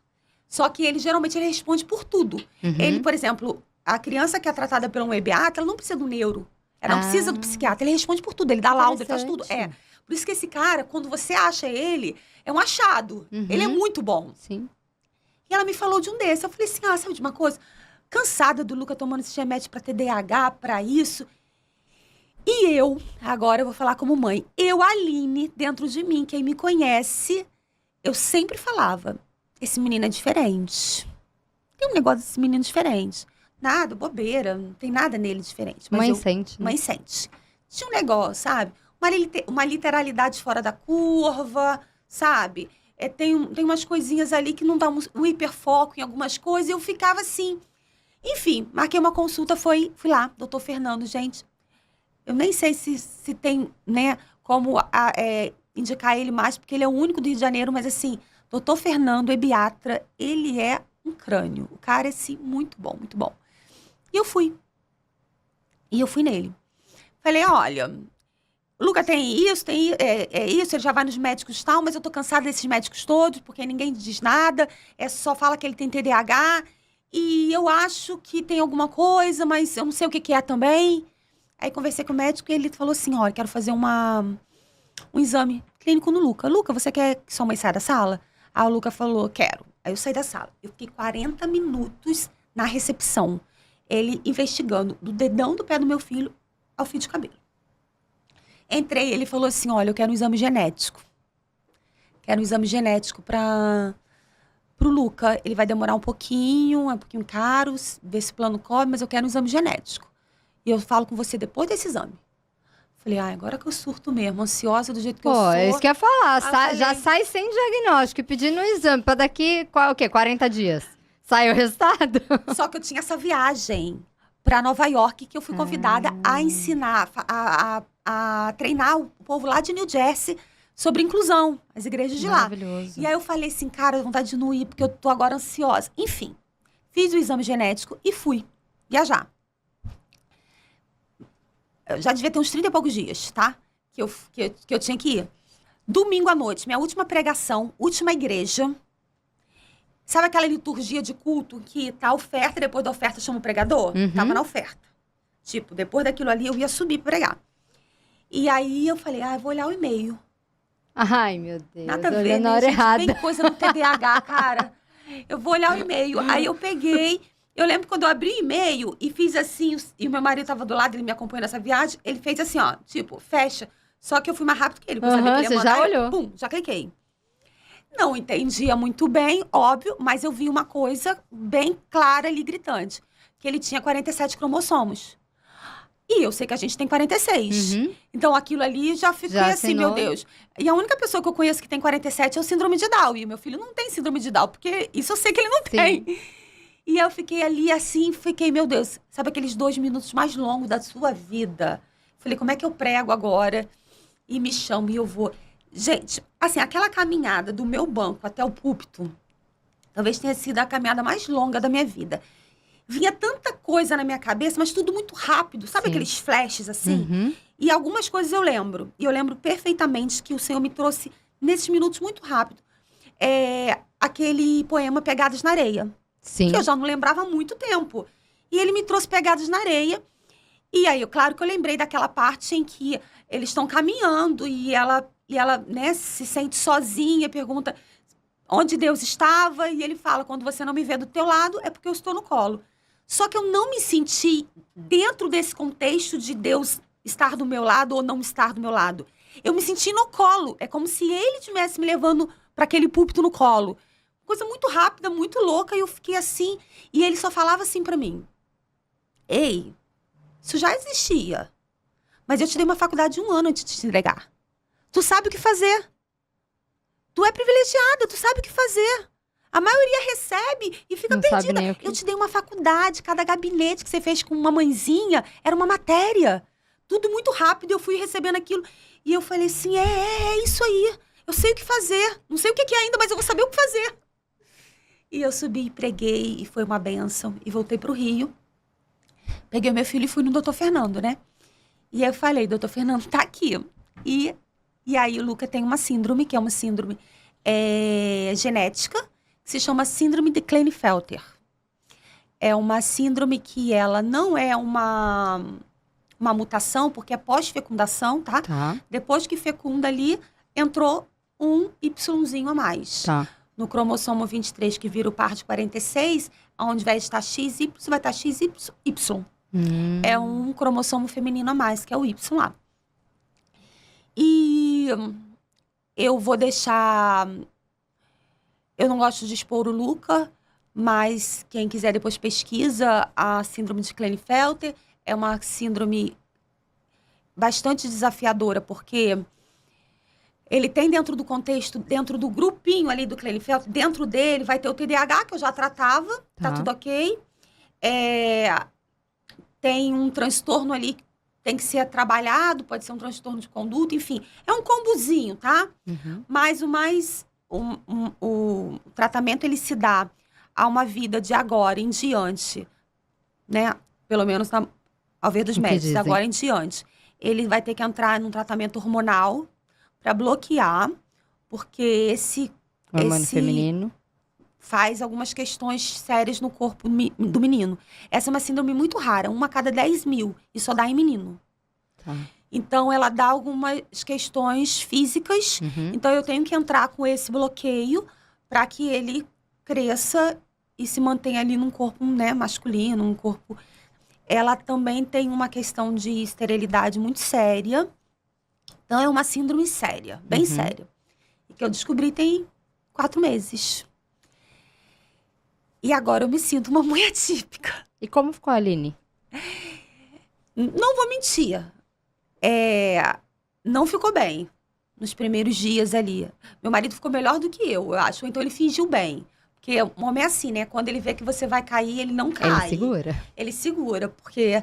Só que ele geralmente ele responde por tudo. Uhum. Ele, por exemplo, a criança que é tratada por um ebiatra, ela não precisa do neuro. Ela não precisa do psiquiatra. Ele responde por tudo. Ele dá laudo, ele faz tudo. Interessante. Por isso que esse cara, quando você acha ele, é um achado. Uhum. Ele é muito bom. Sim. E ela me falou de um desses. Eu falei assim, sabe de uma coisa? Cansada do Luca tomando esse remédio pra TDAH, pra isso. E eu, agora eu vou falar como mãe, Aline, dentro de mim, quem me conhece, eu sempre falava, esse menino é diferente. Tem um negócio desse menino diferente. Nada, bobeira, não tem nada nele diferente. Mas Mãe sente, né? Mãe sente. Tinha um negócio, sabe? Uma literalidade fora da curva, sabe? Tem umas coisinhas ali que não dá um hiperfoco em algumas coisas. E eu ficava assim. Enfim, marquei uma consulta, fui lá, doutor Fernando, gente. Eu nem sei se tem, né, como indicar ele mais, porque ele é o único do Rio de Janeiro, mas assim, doutor Fernando, ebiatra, ele é um crânio. O cara é, assim, muito bom, muito bom. E eu fui. Nele. Falei, olha, Luca tem isso, isso, ele já vai nos médicos e tal, mas eu tô cansada desses médicos todos, porque ninguém diz nada, só fala que ele tem TDAH, e eu acho que tem alguma coisa, mas eu não sei o que é também. Aí conversei com o médico e ele falou assim, olha, quero fazer um exame clínico no Luca. Luca, você quer que sua mãe saia da sala? Aí o Luca falou, quero. Aí eu saí da sala. Eu fiquei 40 minutos na recepção. Ele investigando do dedão do pé do meu filho ao fio de cabelo. Entrei, ele falou assim, olha, eu quero um exame genético. Quero um exame genético pro Luca. Ele vai demorar um pouquinho, é um pouquinho caro, ver se o plano cobre, mas eu quero um exame genético. E eu falo com você depois desse exame. Falei, agora que eu surto mesmo, ansiosa do jeito que eu sou. É isso que eu ia falar. Falei, Já sai sem diagnóstico e pedindo um exame pra daqui, 40 dias. Sai o resultado? Só que eu tinha essa viagem pra Nova York, que eu fui convidada a ensinar, a treinar o povo lá de New Jersey sobre inclusão, as igrejas de lá. Maravilhoso. E aí eu falei assim, cara, vontade de não ir, porque eu tô agora ansiosa. Enfim, fiz o exame genético e fui viajar. Eu já devia ter uns 30 e poucos dias, tá? Que eu tinha que ir. Domingo à noite, minha última pregação, última igreja. Sabe aquela liturgia de culto que tá a oferta, depois da oferta chama o pregador? Uhum. Tava na oferta. Tipo, depois daquilo ali eu ia subir pra pregar. E aí eu falei, eu vou olhar o e-mail. Ai, meu Deus. Nada a ver, olhando na né, hora gente? errada. Tem coisa no TDAH, cara. Eu vou olhar o e-mail. Aí eu peguei. Eu lembro quando eu abri o e-mail e fiz assim, e o meu marido tava do lado, ele me acompanhou nessa viagem, ele fez assim, ó, tipo, fecha. Só que eu fui mais rápido que ele, porque eu sabia que ele ia você já mandar, olhou. Pum, já cliquei. Não entendia muito bem, óbvio, mas eu vi uma coisa bem clara ali, gritante. Que ele tinha 47 cromossomos. E eu sei que a gente tem 46. Uhum. Então, aquilo ali já fiquei Já assim, assinou. meu Deus. E a única pessoa que eu conheço que tem 47 é o síndrome de Down. E o meu filho não tem síndrome de Down, porque isso eu sei que ele não tem. E eu fiquei ali assim, meu Deus, sabe aqueles 2 minutos mais longos da sua vida? Falei, como é que eu prego agora? E me chamo e eu vou. Gente, assim, aquela caminhada do meu banco até o púlpito, talvez tenha sido a caminhada mais longa da minha vida. Vinha tanta coisa na minha cabeça, mas tudo muito rápido. Sabe Sim. aqueles flashes assim? Uhum. E algumas coisas eu lembro. E eu lembro perfeitamente que o Senhor me trouxe, nesses minutos, muito rápido. Aquele poema Pegadas na Areia. Sim. Que eu já não lembrava há muito tempo. E ele me trouxe Pegadas na Areia. E aí, claro que eu lembrei daquela parte em que eles estão caminhando e ela né, se sente sozinha, pergunta onde Deus estava. E ele fala, quando você não me vê do teu lado, é porque eu estou no colo. Só que eu não me senti dentro desse contexto de Deus estar do meu lado ou não estar do meu lado. Eu me senti no colo. É como se ele estivesse me levando para aquele púlpito no colo. Coisa muito rápida, muito louca. E eu fiquei assim. E ele só falava assim para mim. Ei, isso já existia. Mas eu te dei uma faculdade de 1 ano antes de te entregar. Tu sabe o que fazer. Tu é privilegiada, tu sabe o que fazer. A maioria recebe e fica Não sabe perdida. nem o que... Eu te dei uma faculdade, cada gabinete que você fez com uma mãezinha era uma matéria. Tudo muito rápido, eu fui recebendo aquilo. E eu falei assim, é isso aí. Eu sei o que fazer. Não sei o que é ainda, mas eu vou saber o que fazer. E eu subi, preguei, e foi uma bênção. E voltei pro Rio. Peguei o meu filho e fui no doutor Fernando, né? E aí eu falei, doutor Fernando, tá aqui. E aí o Luca tem uma síndrome, que é uma síndrome genética, que se chama síndrome de Klinefelter. É uma síndrome que ela não é uma mutação, porque é pós-fecundação, tá? Tá, Depois que fecunda ali, entrou um Yzinho a mais. tá. No cromossomo 23, que vira o par de 46, onde vai estar XY, vai estar XY. É um cromossomo feminino a mais, que é o Y lá. E eu vou deixar... Eu não gosto de expor o Luca, mas quem quiser depois pesquisa a síndrome de Klinefelter. É uma síndrome bastante desafiadora, porque ele tem dentro do contexto, dentro do grupinho ali do Klinefelter, dentro dele vai ter o TDAH, que eu já tratava, tá tudo ok. Tem um transtorno ali que tem que ser trabalhado, pode ser um transtorno de conduta, enfim. É um combozinho, tá? Mas o tratamento, ele se dá a uma vida de agora em diante, né? Pelo menos ao ver dos médicos, de agora em diante. Ele vai ter que entrar num tratamento hormonal para bloquear, porque esse Hormônio feminino faz algumas questões sérias no corpo do menino. Essa é uma síndrome muito rara, 1 a cada 10 mil, e só dá em menino. Tá. Então, ela dá algumas questões físicas. Então, eu tenho que entrar com esse bloqueio para que ele cresça e se mantenha ali num corpo, né, masculino, um corpo... Ela também tem uma questão de esterilidade muito séria. Então, é uma síndrome séria, bem séria. E que eu descobri tem 4 meses. E agora eu me sinto uma mãe atípica. E como ficou a Aline? Não vou mentir. Não ficou bem nos primeiros dias ali. Meu marido ficou melhor do que eu acho. Então, ele fingiu bem. Porque o homem é assim, né? Quando ele vê que você vai cair, ele não cai. Ele segura. Ele segura, porque...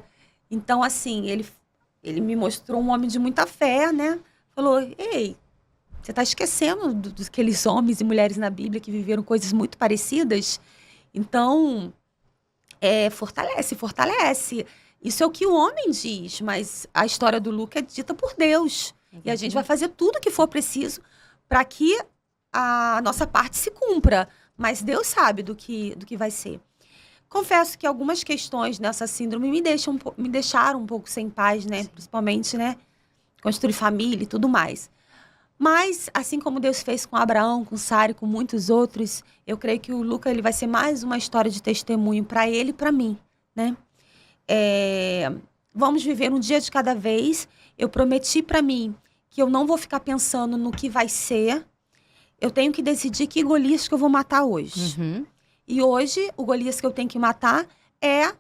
Então, assim, ele me mostrou um homem de muita fé, né? Falou, ei, você tá esquecendo daqueles homens e mulheres na Bíblia que viveram coisas muito parecidas? Então, fortalece. Isso é o que o homem diz, mas a história do Luca é dita por Deus. E a gente vai fazer tudo o que for preciso para que a nossa parte se cumpra. Mas Deus sabe do que vai ser. Confesso que algumas questões nessa síndrome me deixaram um pouco sem paz, né? Sim. Principalmente, né? Construir família e tudo mais. Mas, assim como Deus fez com Abraão, com Sara e com muitos outros, eu creio que o Luca, ele vai ser mais uma história de testemunho para ele e para mim, né? Vamos viver um dia de cada vez. Eu prometi para mim que eu não vou ficar pensando no que vai ser. Eu tenho que decidir que Golias que eu vou matar hoje. E hoje, o Golias que eu tenho que matar é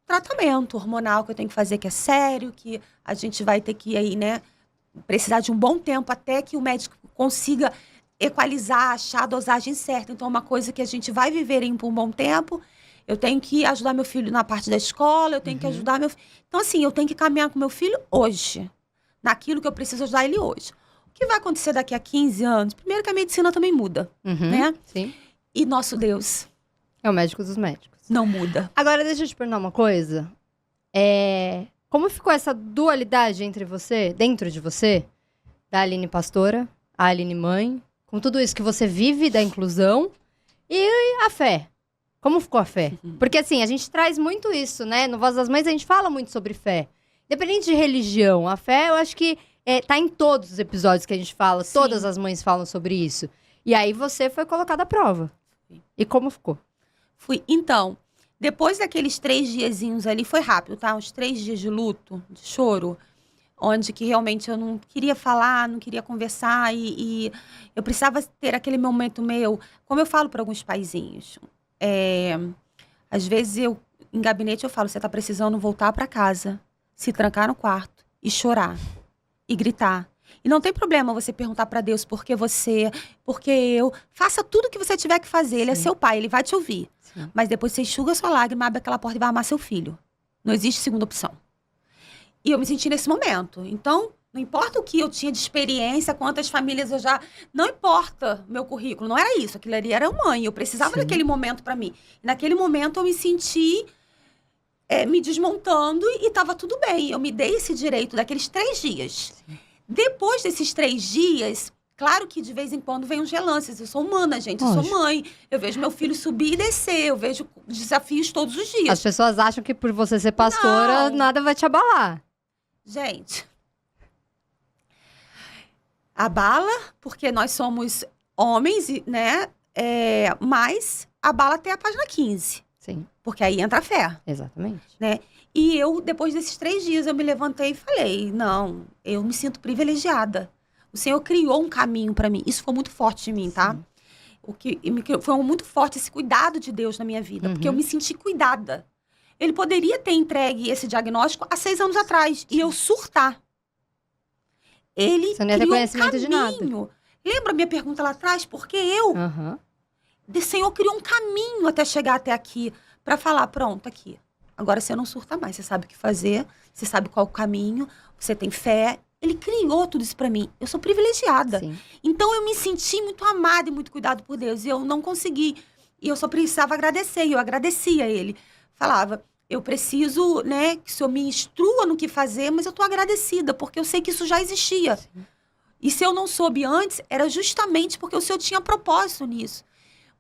tratamento hormonal que eu tenho que fazer, que é sério, que a gente vai ter que aí, né, precisar de um bom tempo até que o médico consiga equalizar, achar a dosagem certa. Então, é uma coisa que a gente vai viver por um bom tempo. Eu tenho que ajudar meu filho na parte da escola, eu tenho que ajudar meu filho. Então, assim, eu tenho que caminhar com meu filho hoje, naquilo que eu preciso ajudar ele hoje. O que vai acontecer daqui a 15 anos? Primeiro que a medicina também muda, né? Sim. E nosso Deus... É o médico dos médicos. Não muda. Agora, deixa eu te perguntar uma coisa. Como ficou essa dualidade entre você, dentro de você, da Aline pastora, a Aline mãe, com tudo isso que você vive da inclusão e a fé? Como ficou a fé? Porque, assim, a gente traz muito isso, né? No Voz das Mães, a gente fala muito sobre fé. Independente de religião, a fé, eu acho que tá em todos os episódios que a gente fala. Sim. Todas as mães falam sobre isso. E aí, você foi colocada à prova. Sim. E como ficou? Então, Depois daqueles 3 diazinhos ali, foi rápido, tá? Uns 3 dias de luto, de choro, onde que realmente eu não queria falar, não queria conversar e eu precisava ter aquele momento meu, como eu falo para alguns paizinhos, às vezes em gabinete eu falo, você tá precisando voltar para casa, se trancar no quarto e chorar e gritar. E não tem problema você perguntar para Deus porque eu, faça tudo o que você tiver que fazer, ele é Sim. seu pai, ele vai te ouvir. Sim. Mas depois você enxuga sua lágrima, abre aquela porta e vai amar seu filho. Não existe segunda opção. E eu me senti nesse momento. Então, não importa o que eu tinha de experiência, quantas famílias eu já... Não importa meu currículo, não era isso. Aquilo ali era mãe. Eu precisava Sim. daquele momento para mim. E naquele momento eu me senti me desmontando e estava tudo bem. Eu me dei esse direito daqueles 3 dias. Sim. Depois desses 3 dias... Claro que de vez em quando vem uns relances. Eu sou humana, gente. Eu sou Lógico. mãe. Eu vejo meu filho subir e descer. Eu vejo desafios todos os dias. As pessoas acham que por você ser pastora, Não. nada vai te abalar. Gente, abala, porque nós somos homens, né? Mas abala até a página 15. Sim, Porque aí entra a fé, exatamente. né? E eu, depois desses 3 dias, eu me levantei e falei, não, eu me sinto privilegiada. O Senhor criou um caminho para mim. Isso foi muito forte em mim, tá? Sim. Foi muito forte esse cuidado de Deus na minha vida. Porque eu me senti cuidada. Ele poderia ter entregue esse diagnóstico há 6 anos atrás. E eu surtar. Ele Você não ia ter criou conhecimento de nada. caminho. Lembra a minha pergunta lá atrás? Porque eu, Aham. o Senhor criou um caminho até chegar até aqui. Pra falar, pronto, aqui. Agora você não surta mais. Você sabe o que fazer. Você sabe qual o caminho. Você tem fé. Ele criou tudo isso pra mim. Eu sou privilegiada. Sim. Então eu me senti muito amada e muito cuidado por Deus. E eu não consegui. E eu só precisava agradecer. E eu agradecia a Ele. Falava, eu preciso, né, que o Senhor me instrua no que fazer, mas eu tô agradecida, porque eu sei que isso já existia. Sim. E se eu não soube antes, era justamente porque o Senhor tinha propósito nisso.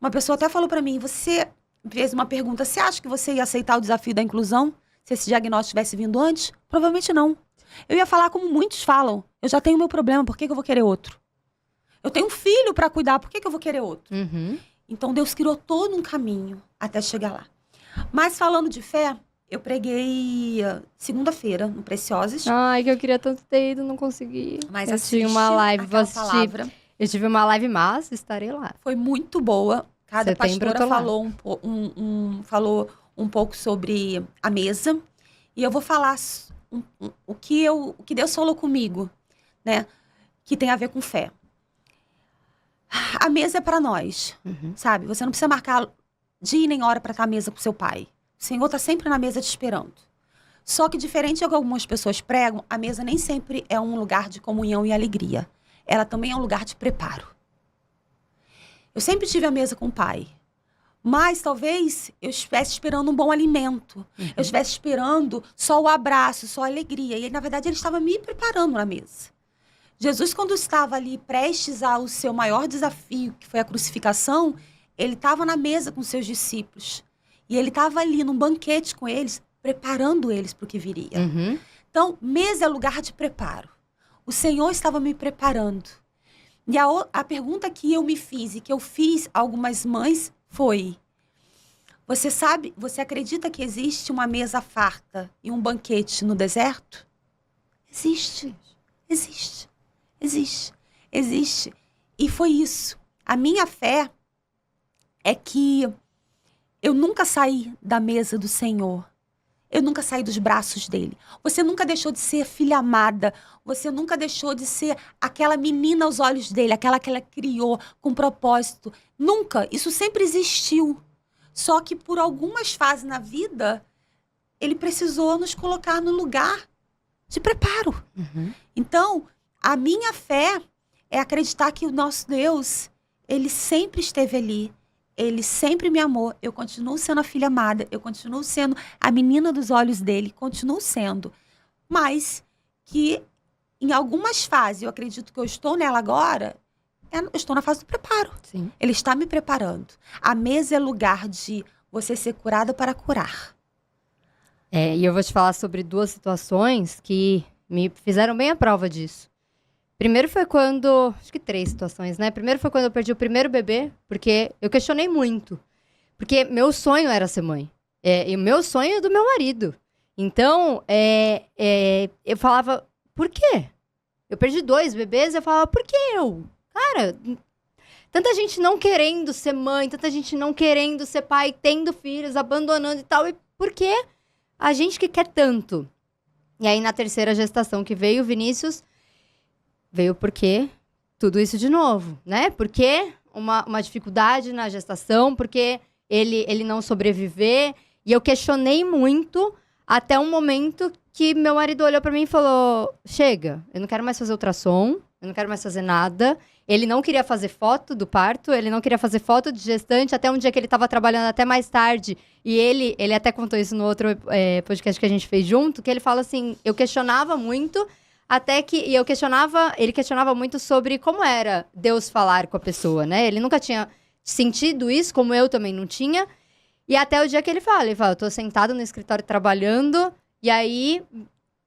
Uma pessoa até falou pra mim, você fez uma pergunta, você acha que você ia aceitar o desafio da inclusão se esse diagnóstico tivesse vindo antes? Provavelmente não. Eu ia falar como muitos falam, eu já tenho meu problema, por que eu vou querer outro? Eu tenho um filho pra cuidar, por que eu vou querer outro? Uhum. Então Deus criou todo um caminho até chegar lá. Mas falando de fé, eu preguei segunda-feira no Preciosas. Ai, que eu queria tanto ter ido, não consegui. Mas eu tive assiste uma live, vou aquela assistir. palavra. Eu tive uma live, mas estarei lá. Foi muito boa. Cada Setembro eu pastora tô lá. falou um pouco sobre a mesa. E eu vou falar o que Deus falou comigo, né? Que tem a ver com fé. A mesa é para nós, Uhum. sabe? Você não precisa marcar dia nem hora para estar à mesa com seu pai. O Senhor está sempre na mesa te esperando. Só que diferente do que algumas pessoas pregam, a mesa nem sempre é um lugar de comunhão e alegria. Ela também é um lugar de preparo. Eu sempre tive a mesa com o pai. Mas talvez eu estivesse esperando um bom alimento. Eu estivesse esperando só o abraço, só a alegria. E na verdade ele estava me preparando na mesa. Jesus, quando estava ali prestes ao seu maior desafio, que foi a crucificação, ele estava na mesa com seus discípulos. E ele estava ali num banquete com eles, preparando eles para o que viria. Uhum. Então, mesa é lugar de preparo. O Senhor estava me preparando. E a pergunta que eu me fiz e que eu fiz a algumas mães foi: você acredita que existe uma mesa farta e um banquete no deserto? Existe. Existe. Existe. Existe. E foi isso. A minha fé é que eu nunca saí da mesa do Senhor. Eu nunca saí dos braços dele. Você nunca deixou de ser filha amada. Você nunca deixou de ser aquela menina aos olhos dele, aquela que ela criou com propósito. Nunca. Isso sempre existiu. Só que por algumas fases na vida, ele precisou nos colocar no lugar de preparo. Uhum. Então, a minha fé é acreditar que o nosso Deus, ele sempre esteve ali. Ele sempre me amou. Eu continuo sendo a filha amada. Eu continuo sendo a menina dos olhos dele. Continuo sendo. Mas que em algumas fases, eu acredito que eu estou nela agora, eu estou na fase do preparo. Sim. Ele está me preparando. A mesa é lugar de você ser curada para curar. E eu vou te falar sobre 2 situações que me fizeram bem a prova disso. Primeiro foi quando... Acho que 3 situações, né? Primeiro foi quando eu perdi o primeiro bebê, porque eu questionei muito. Porque meu sonho era ser mãe. E o meu sonho é do meu marido. Então, eu falava, por quê? Eu perdi 2 bebês, eu falava, por que eu? Cara, tanta gente não querendo ser mãe, tanta gente não querendo ser pai, tendo filhos, abandonando e tal. E por que a gente que quer tanto? E aí, na 3ª gestação que veio o Vinícius, veio porque tudo isso de novo, né? Porque uma dificuldade na gestação, porque ele não sobreviver. E eu questionei muito até um momento que meu marido olhou pra mim e falou, chega, eu não quero mais fazer ultrassom, eu não quero mais fazer nada. Ele não queria fazer foto do parto, ele não queria fazer foto de gestante, até um dia que ele tava trabalhando até mais tarde. E ele até contou isso no outro podcast que a gente fez junto, que ele fala assim, eu questionava muito, ele questionava muito sobre como era Deus falar com a pessoa, né? Ele nunca tinha sentido isso, como eu também não tinha. E até o dia que ele fala, eu tô sentado no escritório trabalhando, e aí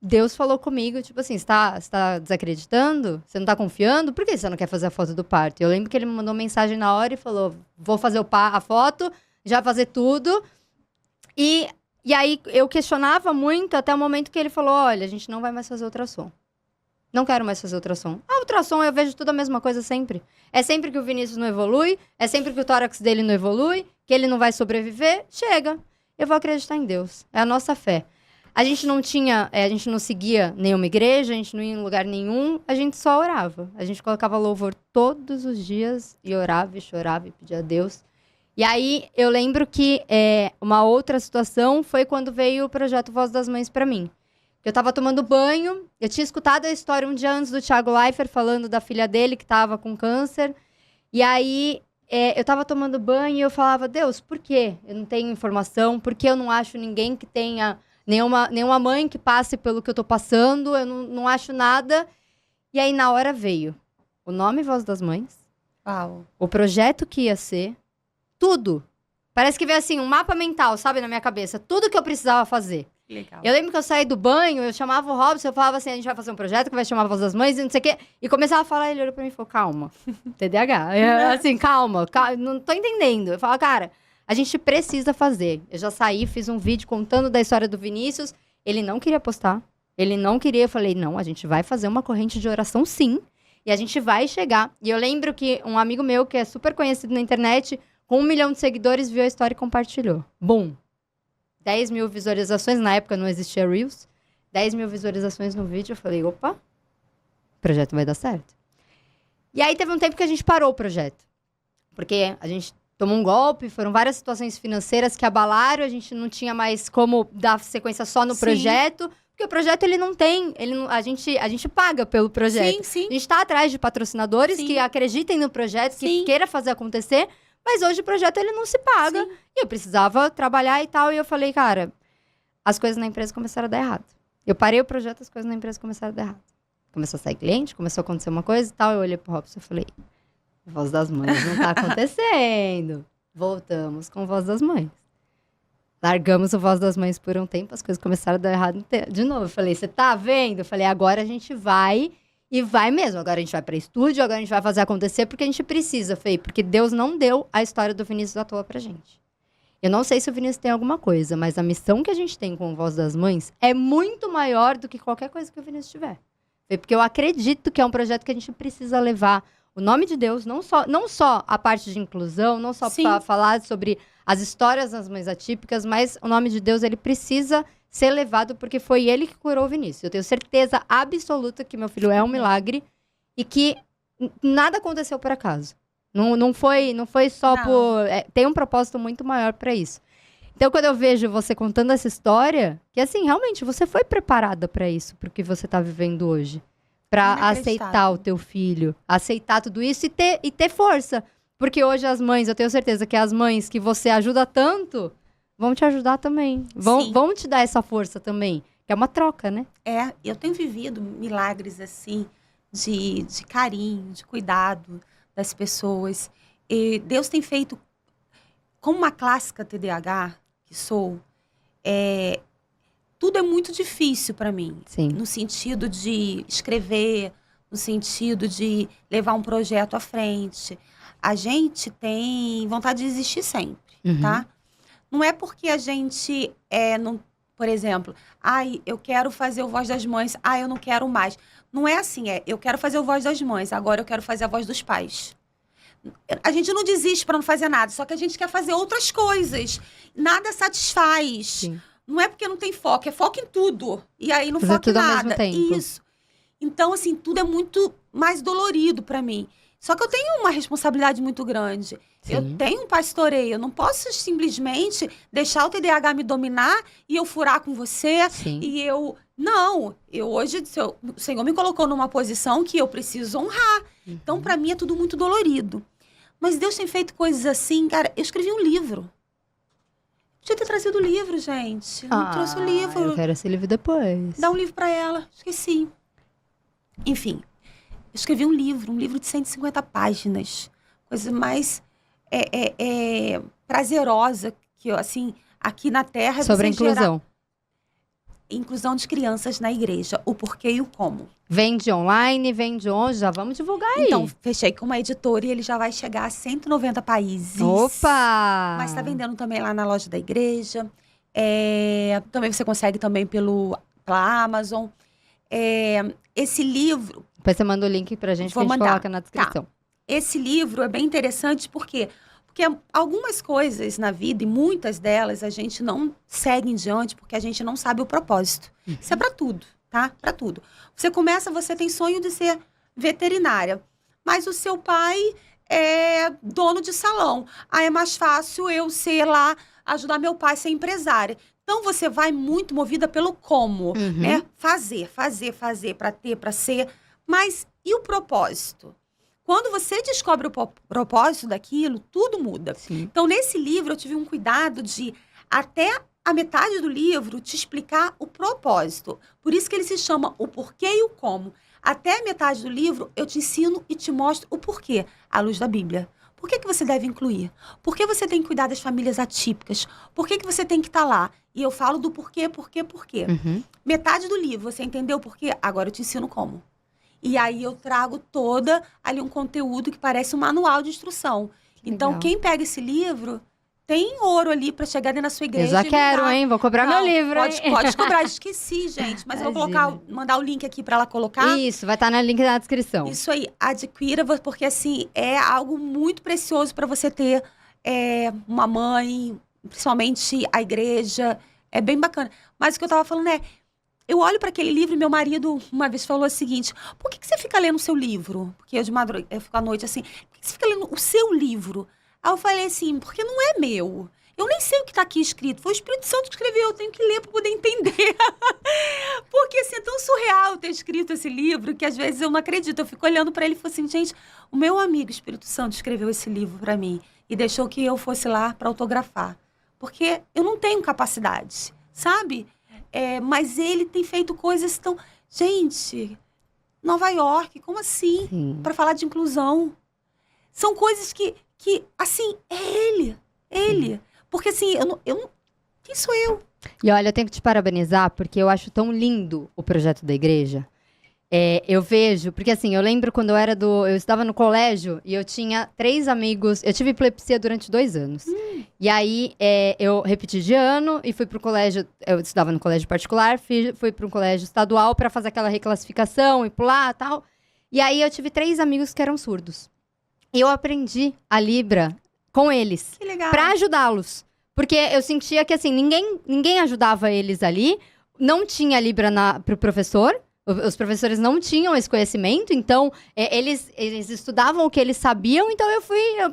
Deus falou comigo, tipo assim, você tá desacreditando? Você não tá confiando? Por que você não quer fazer a foto do parto? Eu lembro que ele me mandou mensagem na hora e falou, vou fazer a foto, já fazer tudo. E aí eu questionava muito até o momento que ele falou, olha, a gente não vai mais fazer ultrassom. Não quero mais fazer ultrassom. Ultrassom eu vejo tudo a mesma coisa sempre. É sempre que o Vinícius não evolui, é sempre que o tórax dele não evolui, que ele não vai sobreviver. Chega. Eu vou acreditar em Deus. É a nossa fé. A gente não seguia nenhuma igreja, a gente não ia em lugar nenhum, a gente só orava. A gente colocava louvor todos os dias e orava e chorava e pedia a Deus. E aí eu lembro que uma outra situação foi quando veio o projeto Voz das Mães pra mim. Eu tava tomando banho, eu tinha escutado a história um dia antes do Thiago Leifert falando da filha dele que tava com câncer. E aí eu tava tomando banho e eu falava, Deus, por quê? Eu não tenho informação, por que eu não acho ninguém que tenha... Nenhuma mãe que passe pelo que eu tô passando, eu não acho nada. E aí, na hora, veio o nome Voz das Mães, Uau. o projeto que ia ser, tudo. Parece que veio assim, um mapa mental, sabe, na minha cabeça. Tudo que eu precisava fazer. Legal. Eu lembro que eu saí do banho, eu chamava o Robson, eu falava assim, a gente vai fazer um projeto que vai chamar Voz das Mães e não sei o quê. E começava a falar, ele olhou pra mim e falou, calma, TDAH. Assim, calma, não tô entendendo. Eu falava, cara... A gente precisa fazer. Eu já saí, fiz um vídeo contando da história do Vinícius. Ele não queria postar. Ele não queria. Eu falei, não, a gente vai fazer uma corrente de oração sim. E a gente vai chegar. E eu lembro que um amigo meu, que é super conhecido na internet, com 1 milhão de seguidores, viu a história e compartilhou. Bum! 10 mil visualizações. Na época não existia Reels. 10 mil visualizações no vídeo. Eu falei, opa, o projeto vai dar certo. E aí teve um tempo que a gente parou o projeto. Porque a gente... tomou um golpe, foram várias situações financeiras que abalaram, a gente não tinha mais como dar sequência só no projeto, porque o projeto ele não tem, a gente paga pelo projeto. Sim, sim. A gente está atrás de patrocinadores Sim. que acreditem no projeto, que Sim. queira fazer acontecer, mas hoje o projeto ele não se paga. Sim. E eu precisava trabalhar e tal, e eu falei, cara, as coisas na empresa começaram a dar errado. Eu parei o projeto, as coisas na empresa começaram a dar errado. Começou a sair cliente, começou a acontecer uma coisa e tal, eu olhei pro Robson e falei, Voz das Mães não tá acontecendo. Voltamos com Voz das Mães. Largamos o Voz das Mães por um tempo, as coisas começaram a dar errado de novo. Eu falei, você tá vendo? Eu falei, agora a gente vai e vai mesmo. Agora a gente vai pra estúdio, agora a gente vai fazer acontecer porque a gente precisa, Fê. Porque Deus não deu a história do Vinícius à toa pra gente. Eu não sei se o Vinícius tem alguma coisa, mas a missão que a gente tem com Voz das Mães é muito maior do que qualquer coisa que o Vinícius tiver. Fê, porque eu acredito que é um projeto que a gente precisa levar o nome de Deus, não só a parte de inclusão, não só falar sobre as histórias das mães atípicas, mas o nome de Deus, ele precisa ser levado porque foi ele que curou o Vinícius. Eu tenho certeza absoluta que meu filho é um milagre e que nada aconteceu por acaso. Não foi só por... tem um propósito muito maior para isso. Então, quando eu vejo você contando essa história, que assim, realmente, você foi preparada para isso, para o que você está vivendo hoje. Para aceitar o teu filho, aceitar tudo isso e ter força. Porque hoje as mães, eu tenho certeza que as mães que você ajuda tanto, vão te ajudar também. Vão te dar essa força também. Que é uma troca, né? Eu tenho vivido milagres, assim, de carinho, de cuidado das pessoas. E Deus tem feito, como uma clássica TDAH que sou, tudo é muito difícil para mim. Sim. No sentido de escrever, no sentido de levar um projeto à frente. A gente tem vontade de existir sempre, tá? Não é porque a gente não, por exemplo, ai, eu quero fazer o Voz das Mães, ai, eu não quero mais. Não é assim, eu quero fazer o Voz das Mães, agora eu quero fazer a Voz dos Pais. A gente não desiste para não fazer nada, só que a gente quer fazer outras coisas. Nada satisfaz. Sim. Não é porque não tem foco, é foco em tudo. E aí não Fazer foca em tudo ao nada. mesmo tempo. Isso. Então, assim, tudo é muito mais dolorido para mim. Só que eu tenho uma responsabilidade muito grande. Sim. Eu tenho um pastoreio. Eu não posso simplesmente deixar o TDAH me dominar e eu furar com você. Sim. E eu... Não. Hoje, o Senhor me colocou numa posição que eu preciso honrar. Então, para mim, é tudo muito dolorido. Mas Deus tem feito coisas assim, cara. Eu escrevi um livro. Podia ter trazido o livro, gente. Não trouxe o livro. Eu quero esse livro depois. Dá um livro para ela. Esqueci. Enfim, eu escrevi um livro de 150 páginas. Coisa mais prazerosa que eu, assim, aqui na Terra. Sobre a inclusão. Inclusão de crianças na igreja. O porquê e o como. Vende online, vende onde? Já vamos divulgar aí. Então, fechei com uma editora e ele já vai chegar a 190 países. Opa! Mas está vendendo também lá na loja da igreja. Também você consegue também pela Amazon. Esse livro... Depois você manda o link pra gente, que a gente coloca na descrição. Esse livro é bem interessante porque algumas coisas na vida, e muitas delas, a gente não segue em diante porque a gente não sabe o propósito. Isso é para tudo, tá? Para tudo. Você tem sonho de ser veterinária, mas o seu pai é dono de salão. Aí é mais fácil eu ser lá, ajudar meu pai a ser empresária. Então, você vai muito movida pelo como, né? Fazer, para ter, para ser. Mas e o propósito? Quando você descobre o propósito daquilo, tudo muda. Sim. Então, nesse livro, eu tive um cuidado de, até a metade do livro, te explicar o propósito. Por isso que ele se chama O Porquê e o Como. Até a metade do livro, eu te ensino e te mostro o porquê, à luz da Bíblia. Por que você deve incluir? Por que você tem que cuidar das famílias atípicas? Por que você tem que estar lá? E eu falo do porquê. Metade do livro, você entendeu o porquê? Agora eu te ensino como. E aí eu trago ali um conteúdo que parece um manual de instrução. Então, legal. Quem pega esse livro, tem ouro ali para chegar dentro da sua igreja. Eu já quero, hein? Vou cobrar meu livro, pode cobrar. Esqueci, gente. Mas eu vou mandar o link aqui para ela colocar. Isso, vai estar no link na descrição. Isso aí, adquira, porque assim, é algo muito precioso para você ter uma mãe, principalmente a igreja. É bem bacana. Mas o que eu tava falando eu olho para aquele livro e meu marido uma vez falou o seguinte: por que você fica lendo o seu livro? Porque eu de madrugada, eu fico à noite assim, por que você fica lendo o seu livro? Aí eu falei assim, porque não é meu. Eu nem sei o que está aqui escrito. Foi o Espírito Santo que escreveu, eu tenho que ler para poder entender. Porque assim, é tão surreal ter escrito esse livro que às vezes eu não acredito. Eu fico olhando para ele e falo assim, gente, o meu amigo Espírito Santo escreveu esse livro para mim e deixou que eu fosse lá para autografar. Porque eu não tenho capacidade, sabe? Mas ele tem feito coisas tão... Gente, Nova York, como assim? Para falar de inclusão. São coisas que assim, é ele. Porque assim, quem sou eu? E olha, eu tenho que te parabenizar, porque eu acho tão lindo o projeto da igreja. Eu vejo, porque assim, eu lembro quando eu estava no colégio e eu tinha 3 amigos, eu tive epilepsia durante 2 anos. E aí, eu repeti de ano e fui pro colégio, eu estudava no colégio particular, fui pro colégio estadual para fazer aquela reclassificação e pular e tal. E aí, eu tive 3 amigos que eram surdos. E eu aprendi a Libra com eles. Que legal. Pra ajudá-los. Porque eu sentia que, assim, ninguém ajudava eles ali. Não tinha Libra pro professor. Os professores não tinham esse conhecimento. Então, eles estudavam o que eles sabiam. Então,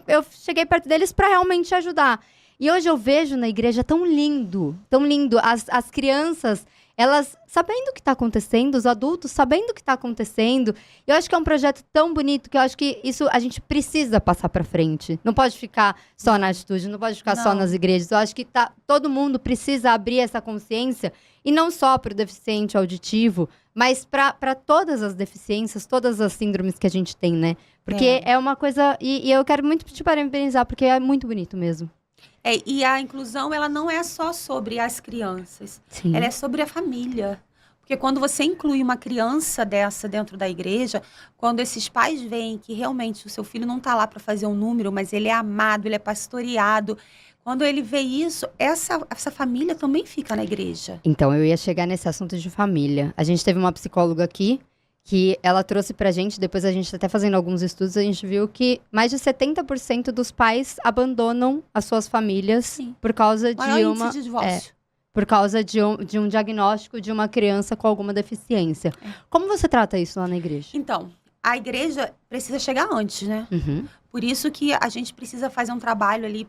eu cheguei perto deles pra realmente ajudar. E hoje eu vejo na igreja tão lindo. Tão lindo. As crianças... Elas sabendo o que está acontecendo, os adultos sabendo o que está acontecendo. Eu acho que é um projeto tão bonito que eu acho que isso a gente precisa passar para frente. Não pode ficar só na atitude, não pode ficar só nas igrejas. Eu acho que todo mundo precisa abrir essa consciência, e não só para o deficiente auditivo, mas para todas as deficiências, todas as síndromes que a gente tem, né? Porque é uma coisa... E eu quero muito te parabenizar, porque é muito bonito mesmo. E a inclusão, ela não é só sobre as crianças. Sim. Ela é sobre a família. Porque quando você inclui uma criança dessa dentro da igreja, quando esses pais veem que realmente o seu filho não está lá para fazer um número, mas ele é amado, ele é pastoreado, quando ele vê isso, essa família também fica na igreja. Então, eu ia chegar nesse assunto de família. A gente teve uma psicóloga aqui que ela trouxe pra gente, depois a gente até fazendo alguns estudos, a gente viu que mais de 70% dos pais abandonam as suas famílias Sim. por causa Maior índice de divórcio. por causa de um diagnóstico de uma criança com alguma deficiência. Como você trata isso lá na igreja? Então, a igreja precisa chegar antes, né? Uhum. Por isso que a gente precisa fazer um trabalho ali.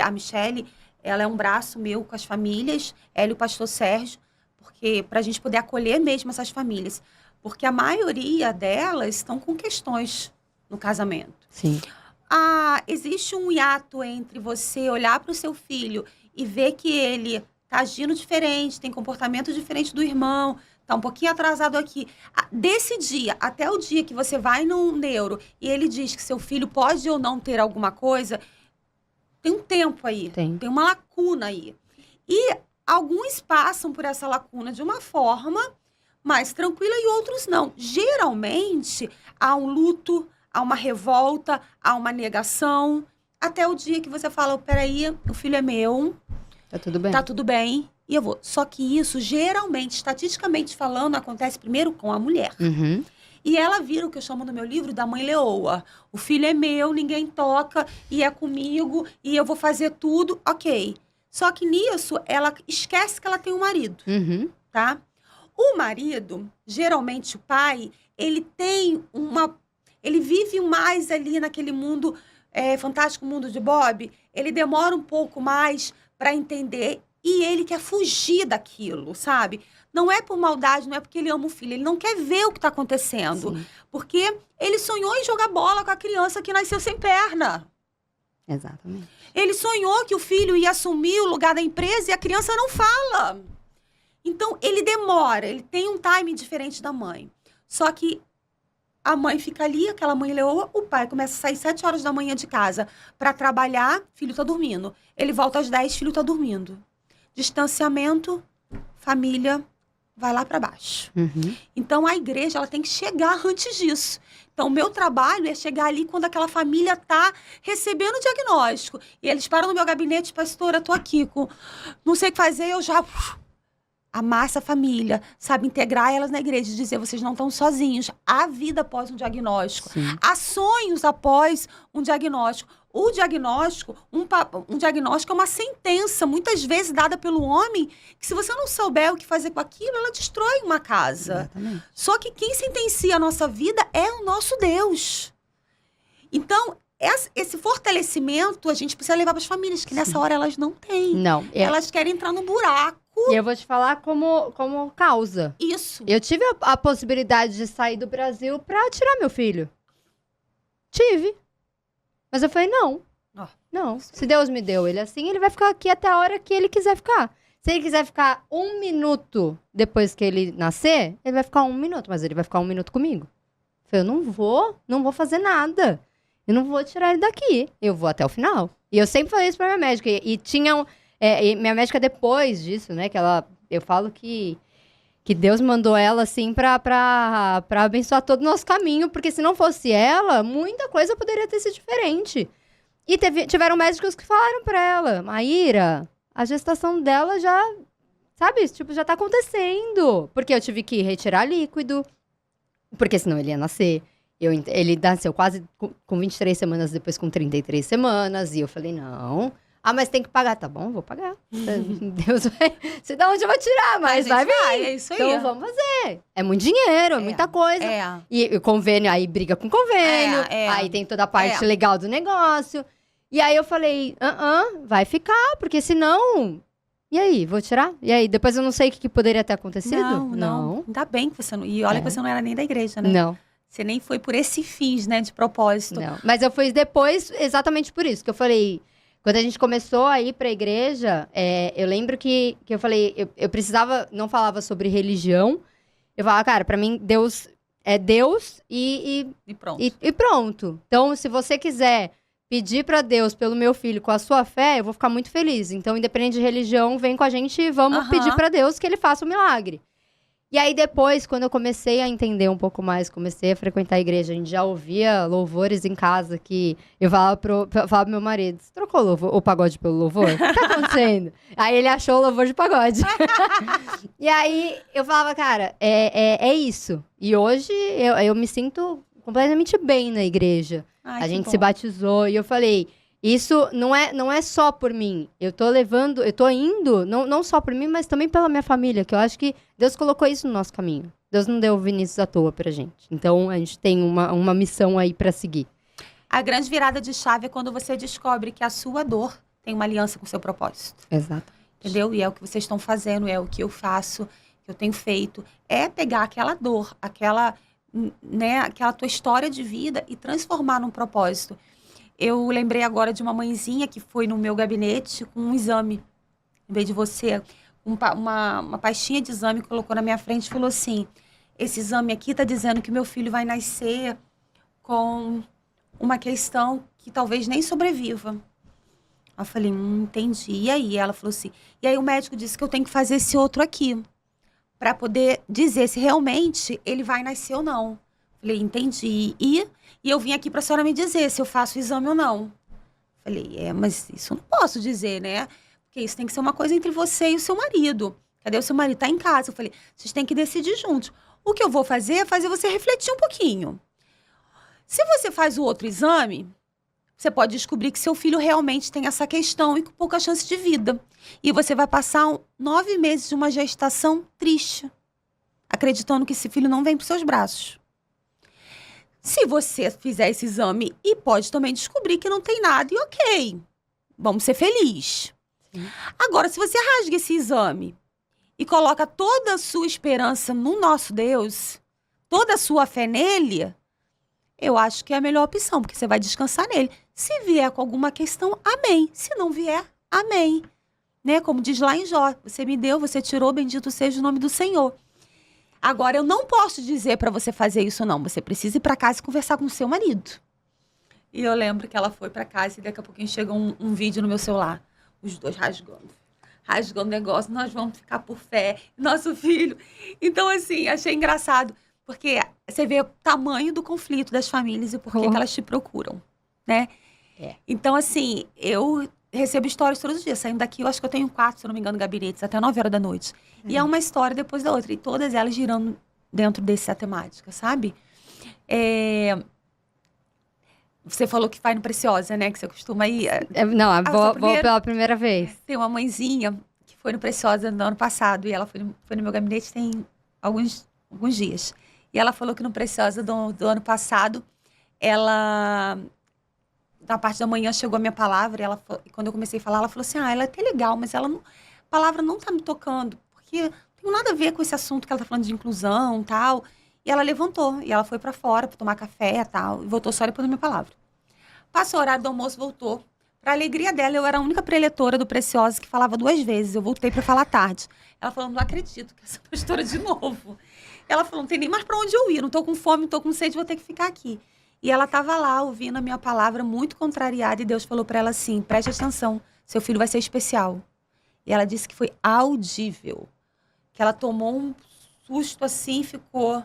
A Michele, ela é um braço meu com as famílias, ela e o pastor Sérgio, porque para a gente poder acolher mesmo essas famílias. Porque a maioria delas estão com questões no casamento. Sim. Existe um hiato entre você olhar para o seu filho e ver que ele está agindo diferente, tem comportamento diferente do irmão, está um pouquinho atrasado aqui. Desse dia até o dia que você vai num neuro e ele diz que seu filho pode ou não ter alguma coisa, tem um tempo aí, tem uma lacuna aí. E alguns passam por essa lacuna de uma forma mais tranquila e outros não. Geralmente, há um luto, há uma revolta, há uma negação, até o dia que você fala, peraí, o filho é meu. Tá tudo bem. Tá tudo bem, e eu vou. Só que isso, geralmente, estatisticamente falando, acontece primeiro com a mulher. Uhum. E ela vira o que eu chamo no meu livro da mãe leoa. O filho é meu, ninguém toca, e é comigo, e eu vou fazer tudo, ok. Só que nisso, ela esquece que ela tem um marido, tá? O marido, geralmente o pai, ele tem ele vive mais ali naquele mundo, fantástico mundo de Bob. Ele demora um pouco mais para entender e ele quer fugir daquilo, sabe? Não é por maldade, não é porque ele ama o filho. Ele não quer ver o que está acontecendo. Sim. Porque ele sonhou em jogar bola com a criança que nasceu sem perna. Exatamente. Ele sonhou que o filho ia assumir o lugar da empresa e a criança não fala. Então, ele demora, ele tem um time diferente da mãe. Só que a mãe fica ali, aquela mãe leoa, o pai começa a sair 7 horas da manhã de casa para trabalhar, filho tá dormindo. Ele volta às 10, filho tá dormindo. Distanciamento, família, vai lá para baixo. Então, a igreja ela tem que chegar antes disso. Então, o meu trabalho é chegar ali quando aquela família tá recebendo o diagnóstico. E eles param no meu gabinete, pastora, tô aqui com não sei o que fazer, eu já amar essa família, sabe, integrar elas na igreja, dizer, vocês não estão sozinhos. Há vida após um diagnóstico. Sim. Há sonhos após um diagnóstico. O diagnóstico, um diagnóstico é uma sentença, muitas vezes dada pelo homem, que se você não souber o que fazer com aquilo, ela destrói uma casa. Exatamente. Só que quem sentencia a nossa vida é o nosso Deus. Então, esse fortalecimento a gente precisa levar para as famílias, que nessa hora elas não têm. Não. Elas querem entrar no buraco. E eu vou te falar como causa. Isso. Eu tive a possibilidade de sair do Brasil pra tirar meu filho. Tive. Mas eu falei, não. Não. Se Deus me deu ele assim, ele vai ficar aqui até a hora que ele quiser ficar. Se ele quiser ficar 1 minuto depois que ele nascer, ele vai ficar 1 minuto. Mas ele vai ficar 1 minuto comigo. Eu falei, eu não vou fazer nada. Eu não vou tirar ele daqui. Eu vou até o final. E eu sempre falei isso pra minha médica. E tinham... e minha médica, depois disso, né, eu falo que Deus mandou ela, assim, pra abençoar todo o nosso caminho, porque se não fosse ela, muita coisa poderia ter sido diferente. E tiveram médicos que falaram pra ela, Maíra, a gestação dela já, sabe, tipo, já tá acontecendo. Porque eu tive que retirar líquido, porque senão ele ia nascer. Ele nasceu quase com 23 semanas, depois com 33 semanas, e eu falei, não... mas tem que pagar. Tá bom, vou pagar. Deus vai... Sei de onde eu vou tirar, mas vai vir. É isso aí. Então vamos fazer. É muito dinheiro, é muita coisa. E o convênio, aí briga com o convênio. Aí tem toda a parte legal do negócio. E aí eu falei, vai ficar, porque senão... E aí, vou tirar? E aí, depois eu não sei o que poderia ter acontecido. Não. Ainda bem que você não... E olha que você não era nem da igreja, né? Não. Você nem foi por esse fins, né, de propósito. Não, mas eu fui depois exatamente por isso, que eu falei... Quando a gente começou a ir pra igreja, eu lembro que eu falei, eu precisava, não falava sobre religião. Eu falava, cara, pra mim, Deus é Deus e pronto. E pronto. Então, se você quiser pedir pra Deus pelo meu filho com a sua fé, eu vou ficar muito feliz. Então, independente de religião, vem com a gente e vamos pedir pra Deus que ele faça o milagre. E aí depois, quando eu comecei a entender um pouco mais, comecei a frequentar a igreja, a gente já ouvia louvores em casa que eu falava pro meu marido, você trocou o pagode pelo louvor? O que tá acontecendo? Aí ele achou o louvor de pagode. E aí eu falava, cara, é isso. E hoje eu me sinto completamente bem na igreja. Ai, A que gente bom. se batizou e eu falei, isso não é só por mim. Eu tô indo, não só por mim, mas também pela minha família, que eu acho que Deus colocou isso no nosso caminho. Deus não deu o Vinícius à toa pra gente. Então a gente tem uma missão aí pra seguir. A grande virada de chave é quando você descobre que a sua dor tem uma aliança com o seu propósito. Exato. Entendeu? E é o que vocês estão fazendo, é o que eu faço, que eu tenho feito. É pegar aquela dor, né, aquela tua história de vida e transformar num propósito. Eu lembrei agora de uma mãezinha que foi no meu gabinete com um exame. Em vez de você, uma pastinha de exame, colocou na minha frente e falou assim: esse exame aqui está dizendo que meu filho vai nascer com uma questão que talvez nem sobreviva. Eu falei, entendi. E aí? Ela falou assim, e aí o médico disse que eu tenho que fazer esse outro aqui, para poder dizer se realmente ele vai nascer ou não. Falei, entendi. E eu vim aqui para a senhora me dizer se eu faço o exame ou não. Falei, mas isso eu não posso dizer, né? Porque isso tem que ser uma coisa entre você e o seu marido. Cadê o seu marido? Tá em casa. Eu falei, vocês têm que decidir juntos. O que eu vou fazer é fazer você refletir um pouquinho. Se você faz o outro exame, você pode descobrir que seu filho realmente tem essa questão e com pouca chance de vida. E você vai passar 9 meses de uma gestação triste, acreditando que esse filho não vem para os seus braços. Se você fizer esse exame e pode também descobrir que não tem nada, e ok, vamos ser felizes. Agora, se você rasga esse exame e coloca toda a sua esperança no nosso Deus, toda a sua fé nele, eu acho que é a melhor opção, porque você vai descansar nele. Se vier com alguma questão, amém. Se não vier, amém. Né? Como diz lá em Jó, você me deu, você tirou, bendito seja o nome do Senhor. Agora, eu não posso dizer para você fazer isso, não. Você precisa ir para casa e conversar com o seu marido. E eu lembro que ela foi para casa e daqui a pouquinho chegou um vídeo no meu celular. Os dois rasgando o negócio. Nós vamos ficar por fé. Nosso filho. Então, assim, achei engraçado. Porque você vê o tamanho do conflito das famílias e por que elas te procuram, né? Então, assim, eu recebo histórias todos os dias. Saindo daqui, eu acho que eu tenho 4, se eu não me engano, gabinetes, até 9 horas da noite. E é uma história depois da outra. E todas elas girando dentro dessa temática, sabe? Você falou que vai no Preciosa, né? Que você costuma ir. Não, vou pela primeira vez. Tem uma mãezinha que foi no Preciosa no ano passado. E ela foi no meu gabinete tem alguns dias. E ela falou que no Preciosa do ano passado, ela... Na parte da manhã chegou a minha palavra, e quando eu comecei a falar, ela falou assim, ela é até legal, mas a palavra não tá me tocando, porque não tem nada a ver com esse assunto que ela tá falando de inclusão e tal. E ela levantou, e ela foi pra fora pra tomar café e tal, e voltou só depois da minha palavra. Passou o horário do almoço, voltou. Pra alegria dela, eu era a única preletora do Preciosa que falava 2 vezes, eu voltei pra falar tarde. Ela falou, não acredito que essa pastora de novo. Ela falou, não tem nem mais pra onde eu ir, não tô com fome, não tô com sede, vou ter que ficar aqui. E ela estava lá ouvindo a minha palavra muito contrariada e Deus falou para ela assim, preste atenção, seu filho vai ser especial. E ela disse que foi audível, que ela tomou um susto assim e ficou...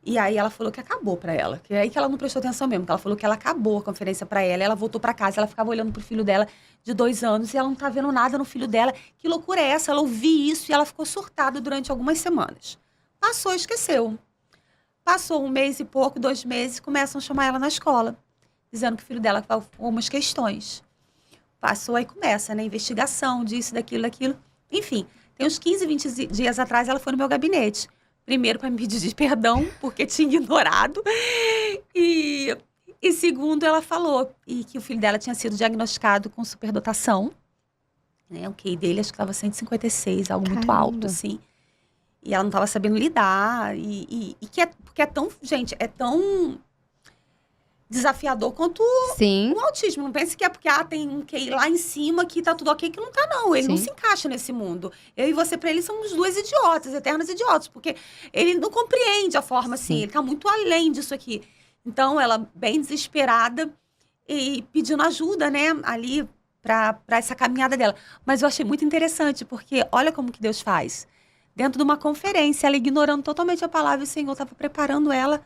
E aí ela falou que acabou para ela, que é aí que ela não prestou atenção mesmo, que ela falou que ela acabou a conferência para ela voltou para casa, ela ficava olhando pro filho dela de 2 anos e ela não tá vendo nada no filho dela. Que loucura é essa? Ela ouviu isso e ela ficou surtada durante algumas semanas. Passou, esqueceu. Passou 1 mês e pouco, 2 meses, começam a chamar ela na escola, dizendo que o filho dela estava com algumas questões. Passou, aí começa, né? Investigação disso, daquilo. Enfim, tem uns 15, 20 dias atrás, ela foi no meu gabinete. Primeiro, para me pedir perdão, porque tinha ignorado. E segundo, ela falou que o filho dela tinha sido diagnosticado com superdotação. Né? O QI dele, acho que estava 156, algo muito alto, assim. E ela não estava sabendo lidar. Porque é tão, gente, é tão desafiador quanto o autismo. Não pense que é porque tem um QI lá em cima que tá tudo ok, que não tá, não. Ele não se encaixa nesse mundo. Eu e você, para ele, somos 2 idiotas, eternos idiotas, porque ele não compreende a forma assim, ele tá muito além disso aqui. Então, ela bem desesperada e pedindo ajuda, né, ali para essa caminhada dela. Mas eu achei muito interessante, porque olha como que Deus faz. dentro de uma conferência, ela ignorando totalmente a palavra, e o Senhor estava preparando ela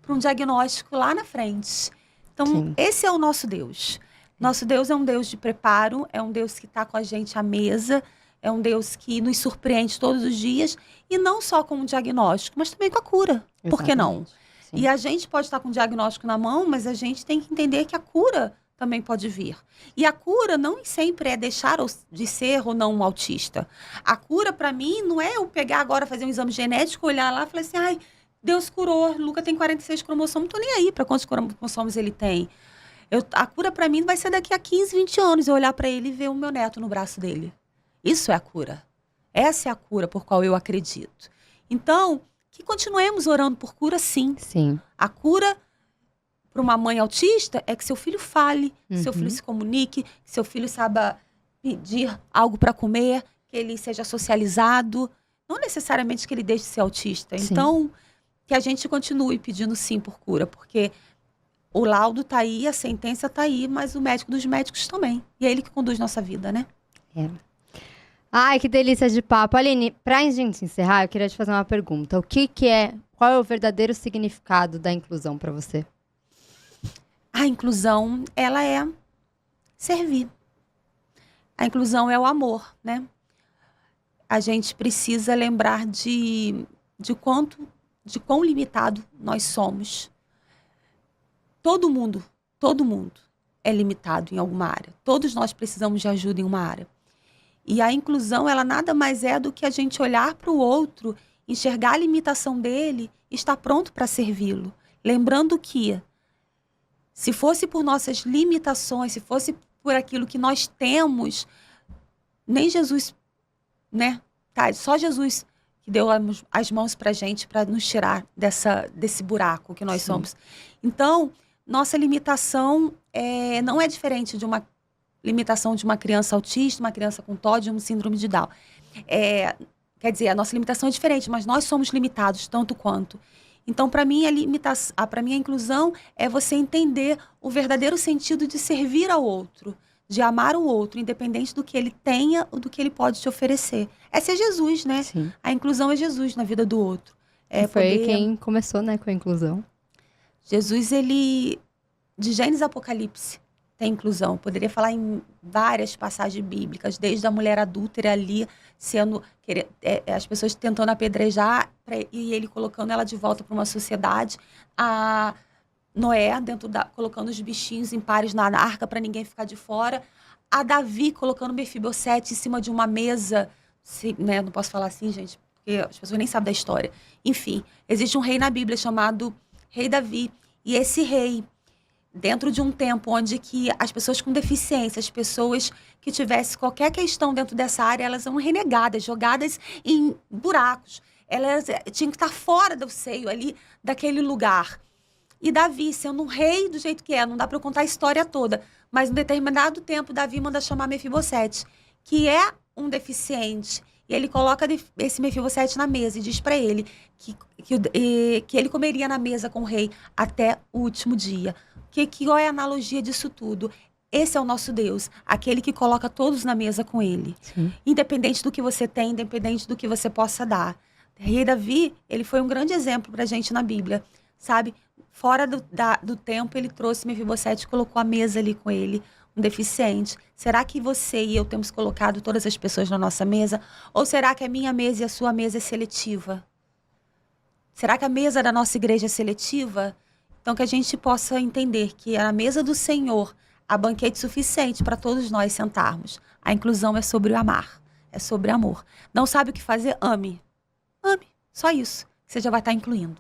para um diagnóstico lá na frente. Então, Sim. esse é o nosso Deus. Nosso Deus é um Deus de preparo, é um Deus que está com a gente à mesa, é um Deus que nos surpreende todos os dias, e não só com o diagnóstico, mas também com a cura. Por que não? Exatamente. Sim. E a gente pode estar com o diagnóstico na mão, mas a gente tem que entender que a cura também pode vir. E a cura não sempre é deixar de ser ou não um autista. A cura, para mim, não é eu pegar agora, fazer um exame genético, olhar lá e falar assim, ai, Deus curou, Luca tem 46 cromossomos, não tô nem aí para quantos cromossomos ele tem. A cura para mim vai ser daqui a 15, 20 anos, eu olhar para ele e ver o meu neto no braço dele. Isso é a cura. Essa é a cura por qual eu acredito. Então, que continuemos orando por cura, sim. Sim. A cura para uma mãe autista é que seu filho fale, que seu Uhum. filho se comunique, que seu filho saiba pedir algo para comer, que ele seja socializado. Não necessariamente que ele deixe de ser autista. Sim. Então, que a gente continue pedindo sim por cura, porque o laudo tá aí, a sentença tá aí, mas o médico dos médicos também. E é ele que conduz nossa vida, né? Ai, que delícia de papo. Aline, pra gente encerrar, eu queria te fazer uma pergunta. Qual é o verdadeiro significado da inclusão pra você? A inclusão, ela é servir. A inclusão é o amor, né? A gente precisa lembrar de quão limitado nós somos. Todo mundo é limitado em alguma área. Todos nós precisamos de ajuda em uma área. E a inclusão, ela nada mais é do que a gente olhar para o outro, enxergar a limitação dele e estar pronto para servi-lo. Lembrando que, se fosse por nossas limitações, se fosse por aquilo que nós temos, nem Jesus, né? Tá, só Jesus que deu as mãos para a gente para nos tirar desse buraco que nós Sim. somos. Então, nossa limitação não é diferente de uma limitação de uma criança autista, uma criança com TOD, um síndrome de Down. Quer dizer, a nossa limitação é diferente, mas nós somos limitados tanto quanto. Então, para mim, para mim, a inclusão é você entender o verdadeiro sentido de servir ao outro, de amar o outro, independente do que ele tenha ou do que ele pode te oferecer. Essa é Jesus, né? Sim. A inclusão é Jesus na vida do outro. Foi quem começou, né, com a inclusão. Jesus, ele, de Gênesis a Apocalipse, tem inclusão. Poderia falar em várias passagens bíblicas, desde a mulher adúltera ali, as pessoas tentando apedrejar e ele colocando ela de volta para uma sociedade. A Noé, colocando os bichinhos em pares na arca para ninguém ficar de fora. A Davi colocando Mefibosete em cima de uma mesa. Né, não posso falar assim, gente, porque as pessoas nem sabem da história. Enfim, existe um rei na Bíblia chamado Rei Davi. E esse rei, dentro de um tempo onde que as pessoas com deficiência, as pessoas que tivessem qualquer questão dentro dessa área, elas eram renegadas, jogadas em buracos. Elas tinham que estar fora do seio ali, daquele lugar. E Davi, sendo um rei do jeito que é, não dá para eu contar a história toda, mas em determinado tempo, Davi manda chamar Mefibosete, que é um deficiente. E ele coloca esse Mefibosete na mesa e diz para ele que ele comeria na mesa com o rei até o último dia. Qual é a analogia disso tudo? Esse é o nosso Deus, aquele que coloca todos na mesa com ele. Sim. Independente do que você tem, independente do que você possa dar. Rei Davi, ele foi um grande exemplo pra gente na Bíblia, sabe? Fora do tempo, ele trouxe Mefibosete e colocou a mesa ali com ele, um deficiente. Será que você e eu temos colocado todas as pessoas na nossa mesa? Ou será que a minha mesa e a sua mesa é seletiva? Será que a mesa da nossa igreja é seletiva? Então, que a gente possa entender que na mesa do Senhor há banquete suficiente para todos nós sentarmos. A inclusão é sobre o amar, é sobre amor. Não sabe o que fazer? Ame. Ame. Só isso. Você já vai estar incluindo.